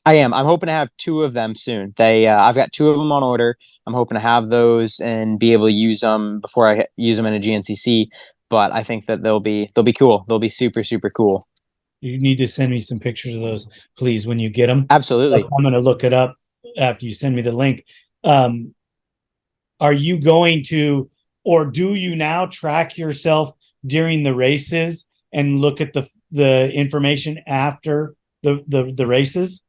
I am. I'm hoping to have 2 of them soon. I've got 2 of them on order. I'm hoping to have those and be able to use them before I use them in a GNCC. But I think that they'll be cool. They'll be super, super cool. You need to send me some pictures of those, please, when you get them. Absolutely. I'm going to look it up after you send me the link. Are you going to, or do you now track yourself during the races and look at the information after the races?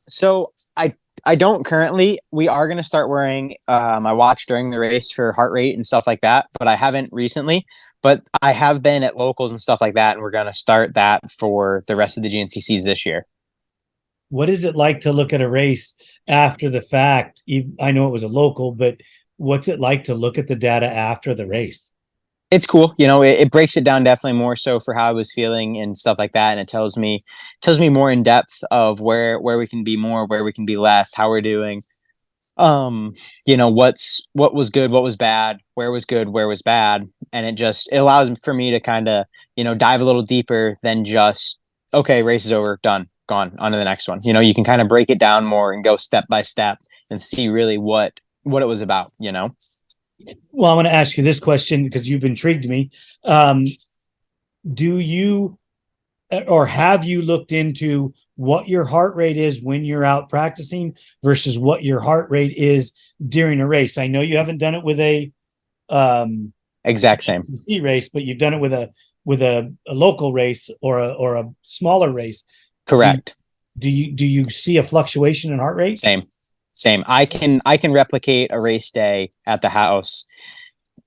So I don't currently. We are going to start wearing my watch during the race for heart rate and stuff like that, but I haven't recently. But I have been at locals and stuff like that, and we're going to start that for the rest of the GNCCs this year. what is it like to look at a race after the fact? I know it was a local, but what's it like to look at the data after the race? It's cool. It breaks it down definitely more so for how I was feeling and stuff like that. And it tells me more in depth of where we can be more, where we can be less, how we're doing. um what was good, what was bad, where was good, where was bad. And it allows for me to kind of dive a little deeper than just, okay, race is over, done, gone, on to the next one. You can kind of break it down more and go step by step and see really what it was about. Well, I'm going to ask you this question because you've intrigued me. Um, do you or have you looked into what your heart rate is when you're out practicing versus what your heart rate is during a race? I know you haven't done it with a Exact same. race, but you've done it with a local race or a smaller race. Correct. Do you see a fluctuation in heart rate? Same. I can replicate a race day at the house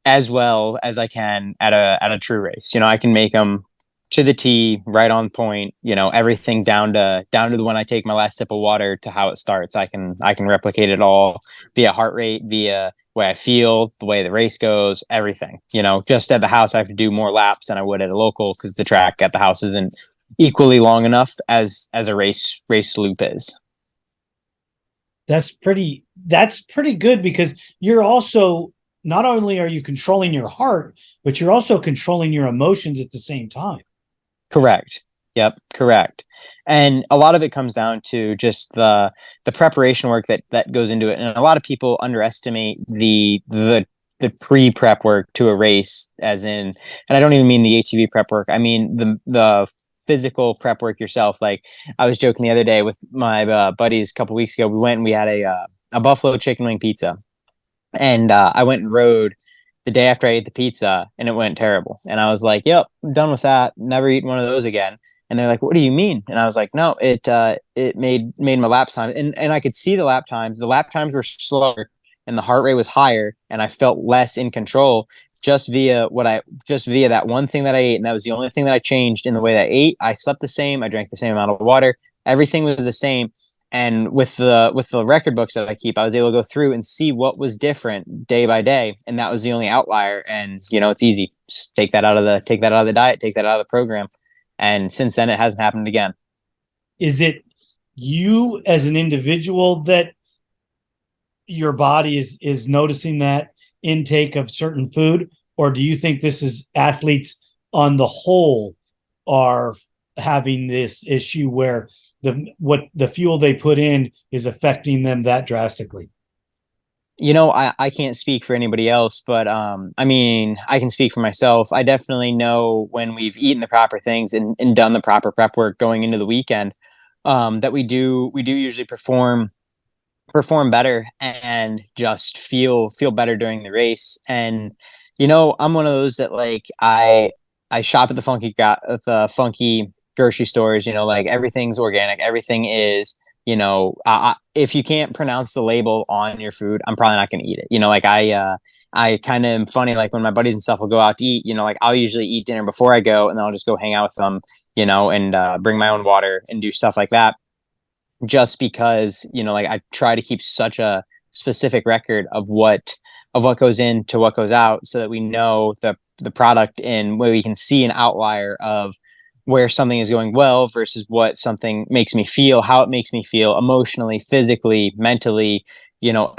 as well as I can at a true race. I can make them to the T, right on point. Everything down to the when I take my last sip of water to how it starts. I can replicate it all via heart rate, via way I feel, the way the race goes, everything. Just at the house, I have to do more laps than I would at a local because the track at the house isn't equally long enough as a race loop is. That's pretty good because you're also not only are you controlling your heart, but you're also controlling your emotions at the same time. Correct. Yep, correct. And a lot of it comes down to just the preparation work that goes into it. And a lot of people underestimate the pre-prep work to a race, as in, and I don't even mean the ATV prep work. I mean the physical prep work yourself. Like, I was joking the other day with my buddies a couple weeks ago. We went and we had a buffalo chicken wing pizza, and I went and rode the day after I ate the pizza, and it went terrible. And I was like, "Yep, I'm done with that. Never eating one of those again." And they're like, "What do you mean?" And I was like, "No, it made my lap time, and I could see the lap times. The lap times were slower, and the heart rate was higher, and I felt less in control just via that one thing that I ate, and that was the only thing that I changed in the way that I ate. I slept the same. I drank the same amount of water. Everything was the same." And with the record books that I keep, I was able to go through and see what was different day by day, and that was the only outlier. And it's easy. Just take that out of the diet, take that out of the program. And since then, it hasn't happened again. Is it you as an individual that your body is noticing that intake of certain food, or do you think this is athletes on the whole are having this issue where the fuel they put in is affecting them that drastically? I can't speak for anybody else, but I mean, I can speak for myself. I definitely know when we've eaten the proper things and done the proper prep work going into the weekend, that we do usually perform better and just feel better during the race. And I'm one of those that, like, I shop at the funky grocery stores. Like, everything's organic, everything is, if you can't pronounce the label on your food, I'm probably not going to eat it. Like, I kind of am funny. Like, when my buddies and stuff will go out to eat, like, I'll usually eat dinner before I go, and then I'll just go hang out with them, and bring my own water and do stuff like that, just because like, I try to keep such a specific record of what goes into what goes out, so that we know the product, and where we can see an outlier of where something is going well versus what something makes me feel, how it makes me feel emotionally, physically, mentally.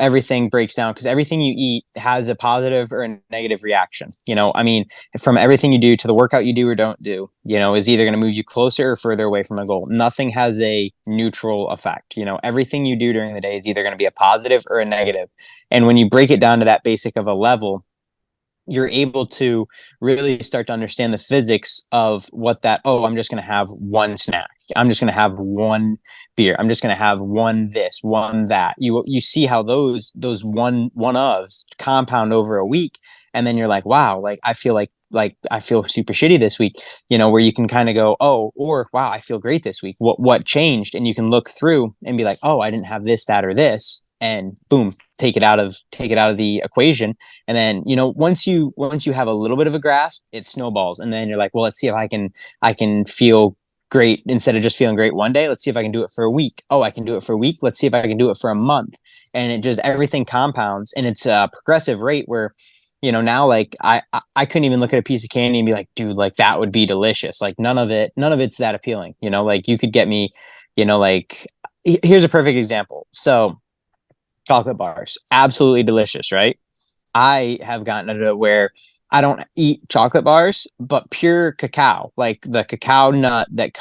Everything breaks down, because everything you eat has a positive or a negative reaction. I mean, from everything you do to the workout you do or don't do, is either going to move you closer or further away from a goal. Nothing has a neutral effect. Everything you do during the day is either going to be a positive or a negative. And when you break it down to that basic of a level, you're able to really start to understand the physics of what that, oh, I'm just going to have one snack, I'm just going to have one beer, I'm just going to have one this, one that. You see how those one ofs compound over a week, and then you're like, wow, like, I feel I feel super shitty this week, where you can kind of go, oh, or wow, I feel great this week. What changed? And you can look through and be like, oh, I didn't have this, that, or this, and boom, take it out of the equation. And then once you have a little bit of a grasp, it snowballs, and then you're like, well, let's see if I can feel great instead of just feeling great one day. Let's see if I can do it for a week. Oh, I can do it for a week. Let's see if I can do it for a month. And it just, everything compounds, and it's a progressive rate where, now like I couldn't even look at a piece of candy and be like, dude, like that would be delicious. Like none of it's that appealing. Like you could get me, like here's a perfect example. So chocolate bars, absolutely delicious, right? I have gotten to where I don't eat chocolate bars, but pure cacao, like the cacao nut that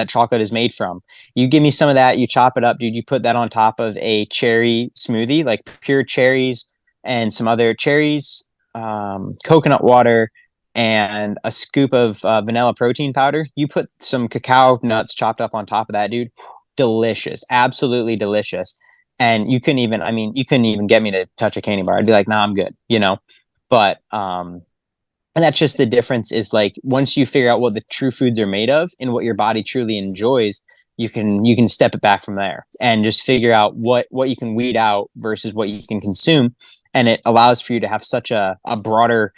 chocolate is made from. You give me some of that, you chop it up, dude. You put that on top of a cherry smoothie, like pure cherries and some other cherries, coconut water, and a scoop of vanilla protein powder. You put some cacao nuts chopped up on top of that, dude. Delicious, absolutely delicious. And you couldn't even get me to touch a candy bar. I'd be like, nah, I'm good, But and that's just the difference, is like once you figure out what the true foods are made of and what your body truly enjoys, you can step it back from there and just figure out what you can weed out versus what you can consume. And it allows for you to have such a broader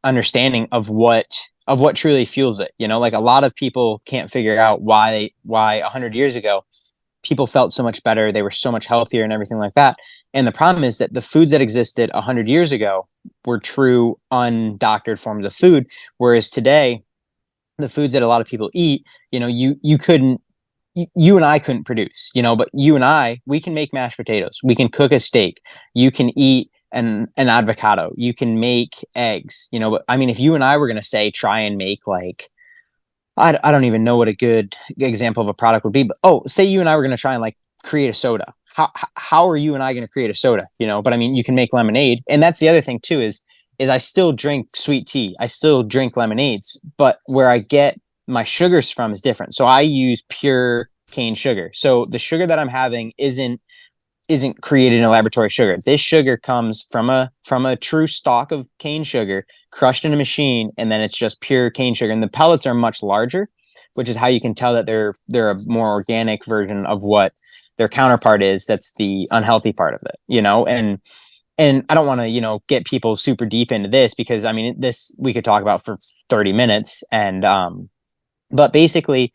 understanding of what truly fuels it. Like a lot of people can't figure out why 100 years ago people felt so much better, they were so much healthier and everything like that. And the problem is that the foods that existed 100 years ago were true undoctored forms of food, whereas today the foods that a lot of people eat, you and I couldn't produce, but you and we can make mashed potatoes, we can cook a steak, you can eat an avocado, you can make eggs, but I mean, if you and I were going to say try and make like, I don't even know what a good example of a product would be, but say you and I were going to try and like create a soda. How are you and I going to create a soda? But I mean, you can make lemonade, and that's the other thing too, is I still drink sweet tea, I still drink lemonades, but where I get my sugars from is different. So I use pure cane sugar. So the sugar that I'm having isn't created in a laboratory sugar. This sugar comes from a true stock of cane sugar, crushed in a machine, and then it's just pure cane sugar. And the pellets are much larger, which is how you can tell that they're a more organic version of what their counterpart is. That's the unhealthy part of it, and I don't want to, get people super deep into this, because I mean, this we could talk about for 30 minutes. And but basically,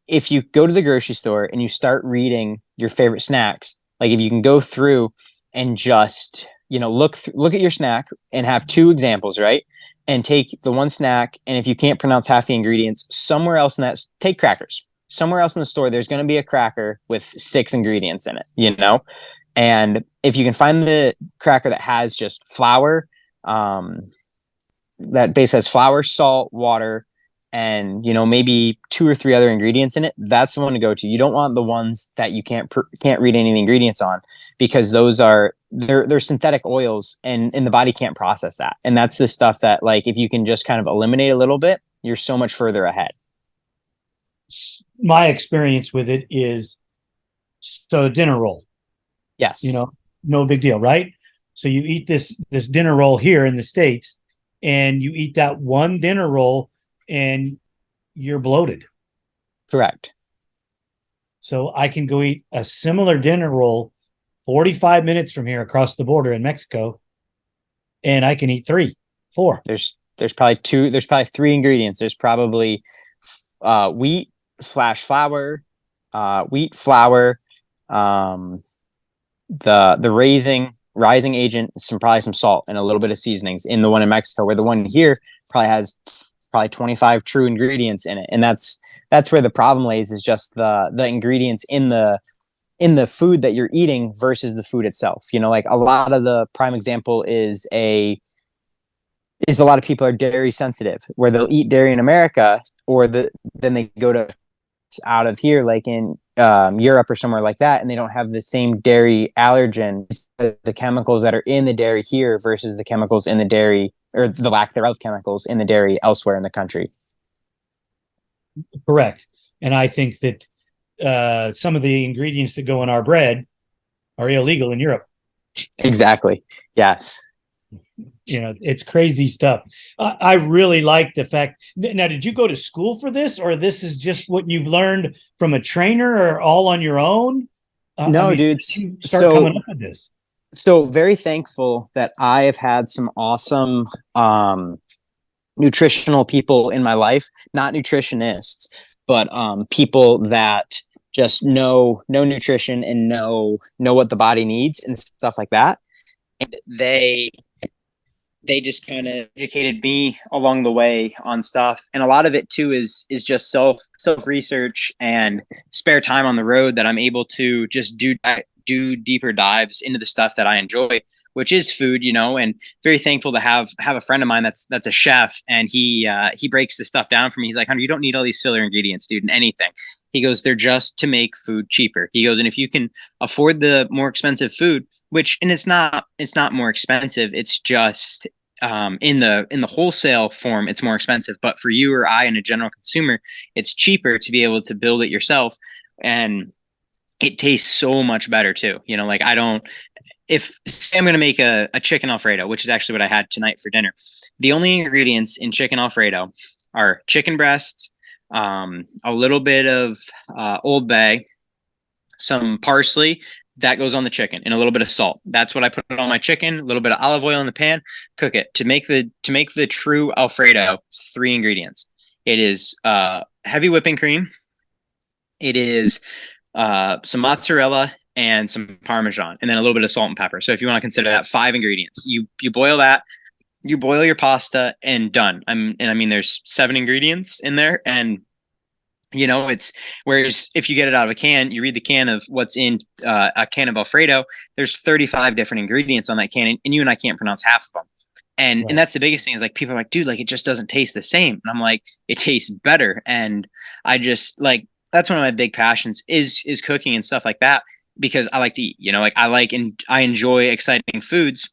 if you go to the grocery store and you start reading your favorite snacks, like if you can go through and just, look at your snack and have two examples, right? And take the one snack, and if you can't pronounce half the ingredients, somewhere else in that, take crackers. Somewhere else in the store, there's going to be a cracker with 6 ingredients in it, And if you can find the cracker that has just flour, that base has flour, salt, water, and maybe 2 or 3 other ingredients in it, that's the one to go to. You don't want the ones that you can't read any of the ingredients on, because those they're synthetic oils, and the body can't process that. And that's the stuff that, like, if you can just kind of eliminate a little bit, you're so much further ahead. My experience with it is, so dinner roll, Yes, no big deal, right? So you eat this dinner roll here in the States, and you eat that one dinner roll and you're bloated. correct. So I can go eat a similar dinner roll 45 minutes from here across the border in Mexico, and I can eat 3, 4. There's probably 2. There's probably 3 ingredients. There's probably wheat / flour, wheat flour, the rising agent, probably some salt, and a little bit of seasonings in the one in Mexico, where the one here probably has 25 true ingredients in it. And that's where the problem lays, is just the ingredients in the food that you're eating versus the food itself. Like a lot of the prime example is a lot of people are dairy sensitive, where they'll eat dairy in America, or then they go to out of here, like in Europe or somewhere like that, and they don't have the same dairy allergen, the chemicals that are in the dairy here versus the chemicals in the dairy, or the lack thereof chemicals in the dairy elsewhere in the country. Correct. And I think that some of the ingredients that go in our bread are illegal in Europe. Exactly. Yes. It's crazy stuff. I really like the fact. Now, did you go to school for this, or this is just what you've learned from a trainer, or all on your own? No, dude. Start coming up with this. So very thankful that I have had some awesome nutritional people in my life, not nutritionists, but people that just know nutrition and know what the body needs and stuff like that. And they just kind of educated me along the way on stuff, and a lot of it too is just self research and spare time on the road that I'm able to just do deeper dives into the stuff that I enjoy, which is food, and very thankful to have a friend of mine that's a chef, and he breaks the stuff down for me. He's like, Hunter, you don't need all these filler ingredients, dude, in anything. He goes, they're just to make food cheaper. He goes, and if you can afford the more expensive food, and it's not more expensive, it's just in the wholesale form, it's more expensive. But for you or I, and a general consumer, it's cheaper to be able to build it yourself, and it tastes so much better too. Like if say I'm going to make a chicken Alfredo, which is actually what I had tonight for dinner, the only ingredients in chicken Alfredo are chicken breasts, a little bit of Old Bay, some parsley that goes on the chicken, and a little bit of salt. That's what I put on my chicken. A little bit of olive oil in the pan. Cook it to make the true Alfredo. 3 ingredients. It is heavy whipping cream. It is some mozzarella and some Parmesan, and then a little bit of salt and pepper. So if you want to consider that 5 ingredients, you boil that. You boil your pasta and done. I mean, there's 7 ingredients in there, and it's whereas if you get it out of a can, you read the can of what's in a can of Alfredo. There's 35 different ingredients on that can, and you and I can't pronounce half of them. And that's the biggest thing is like people are like, dude, like it just doesn't taste the same. And I'm like, it tastes better. And I just like that's one of my big passions is cooking and stuff like that, because I like to eat. Like I enjoy exciting foods.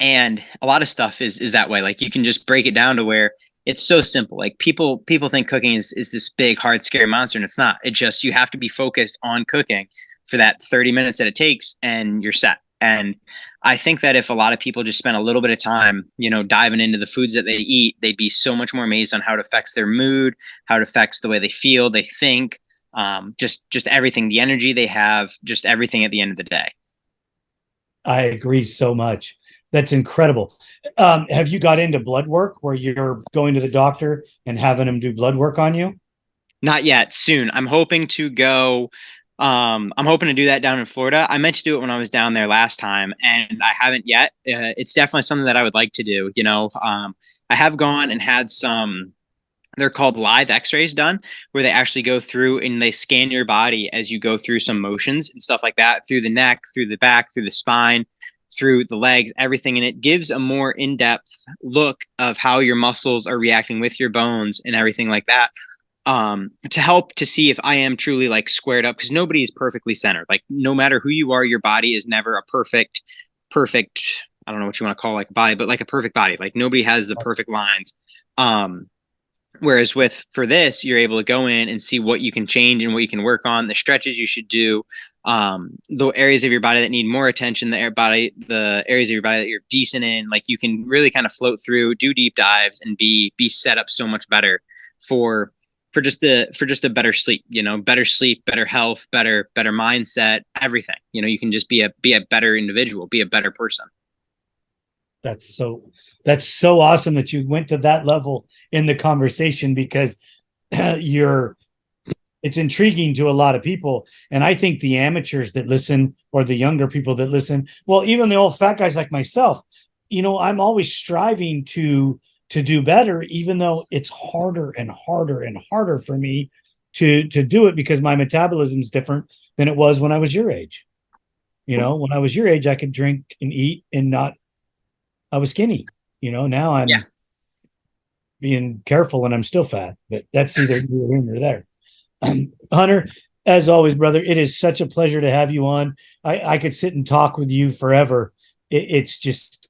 And a lot of stuff is that way. Like you can just break it down to where it's so simple. Like people think cooking is this big, hard, scary monster, and it's not. It just, you have to be focused on cooking for that 30 minutes that it takes, and you're set. And I think that if a lot of people just spend a little bit of time, diving into the foods that they eat, they'd be so much more amazed on how it affects their mood, how it affects the way they feel, they think, just everything, the energy they have, just everything at the end of the day. I agree so much. That's incredible. Have you got into blood work where you're going to the doctor and having them do blood work on you? Not yet. Soon. I'm hoping to go. I'm hoping to do that down in Florida. I meant to do it when I was down there last time, and I haven't yet. It's definitely something that I would like to do. I have gone and had some. They're called live X-rays done, where they actually go through and they scan your body as you go through some motions and stuff like that, through the neck, through the back, through the spine, through the legs, everything. And it gives a more in-depth look of how your muscles are reacting with your bones and everything like that, to help to see if I am truly like squared up, because nobody is perfectly centered. Like no matter who you are, your body is never a perfect, I don't know what you want to call like a body, but like a perfect body. Like nobody has the perfect lines. Whereas for this, you're able to go in and see what you can change and what you can work on, the stretches you should do, the areas of your body that need more attention, the areas of your body that you're decent in. Like you can really kind of float through, do deep dives, and be set up so much better for just a better sleep, better sleep, better health, better mindset, everything. You can just be a better individual, be a better person. That's so awesome that you went to that level in the conversation, because it's intriguing to a lot of people. And I think the amateurs that listen, or the younger people that listen, well, even the old fat guys like myself, I'm always striving to do better, even though it's harder and harder and harder for me to do it, because my metabolism is different than it was when I was your age. When I was your age, I could drink and eat and I was skinny. Now I'm being careful and I'm still fat, but that's either here or there. Hunter, as always, brother, it is such a pleasure to have you on. I could sit and talk with you forever. It's just,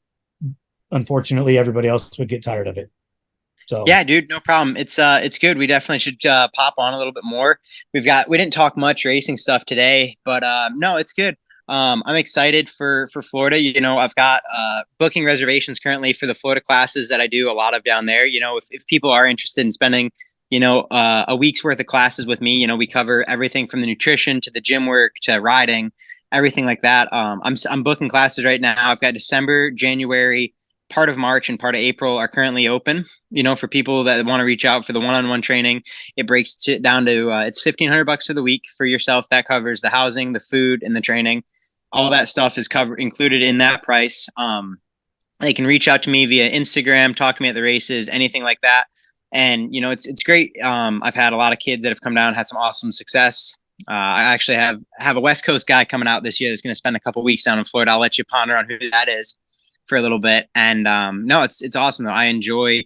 unfortunately, everybody else would get tired of it. So yeah, dude, no problem. It's good. We definitely should pop on a little bit more. We didn't talk much racing stuff today, but no, it's good. I'm excited for Florida. I've got booking reservations currently for the Florida classes that I do a lot of down there. If people are interested in spending, a week's worth of classes with me, we cover everything from the nutrition to the gym work to riding, everything like that. I'm booking classes right now. I've got December, January, part of March and part of April are currently open. For people that want to reach out for the one-on-one training, it breaks down to it's $1,500 for the week for yourself. That covers the housing, the food, and the training. All that stuff is included in that price. They can reach out to me via Instagram, talk to me at the races, anything like that. And it's great. I've had a lot of kids that have come down, had some awesome success. I actually have a West Coast guy coming out this year that's going to spend a couple weeks down in Florida. I'll let you ponder on who that is for a little bit. And no, it's awesome though. I enjoy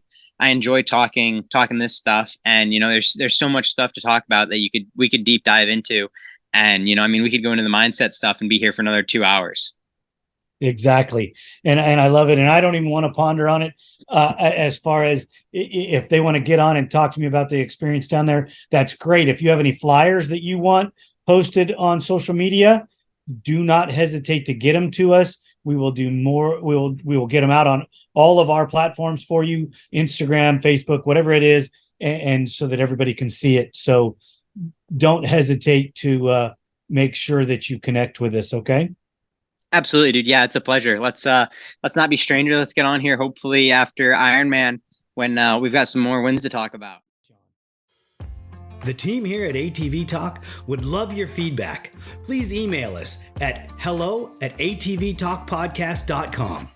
talking this stuff. And there's so much stuff to talk about that we could deep dive into. And we could go into the mindset stuff and be here for another 2 hours. Exactly. And I love it. And I don't even want to ponder on it as far as if they want to get on and talk to me about the experience down there. That's great. If you have any flyers that you want posted on social media, do not hesitate to get them to us. We will do more. We will get them out on all of our platforms for you, Instagram, Facebook, whatever it is, and so that everybody can see it. So don't hesitate to make sure that you connect with us. Okay. Absolutely, dude. Yeah, it's a pleasure. Let's not be strangers. Let's get on here. Hopefully after Ironman, when we've got some more wins to talk about. The team here at ATV-TALK would love your feedback. Please email us at hello@atvtalkpodcast.com.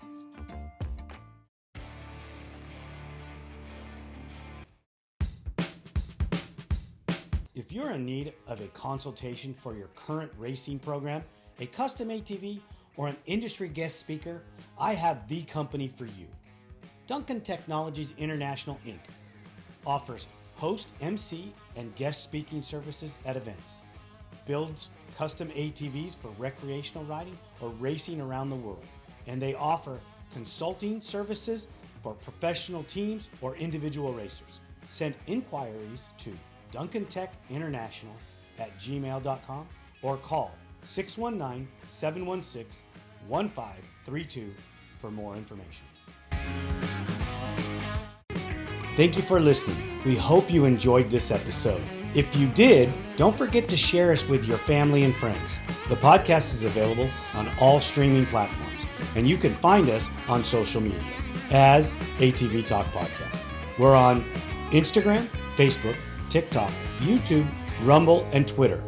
If you're in need of a consultation for your current racing program, a custom ATV, or an industry guest speaker, I have the company for you. Duncan Technologies International Inc. offers host, MC, and guest speaking services at events, builds custom ATVs for recreational riding or racing around the world, and they offer consulting services for professional teams or individual racers. Send inquiries to duncantechinternational@gmail.com or call 619-716-1532 for more information. Thank you for listening. We hope you enjoyed this episode. If you did, don't forget to share us with your family and friends. The podcast is available on all streaming platforms, and you can find us on social media as ATV Talk Podcast. We're on Instagram, Facebook, TikTok, YouTube, Rumble, and Twitter.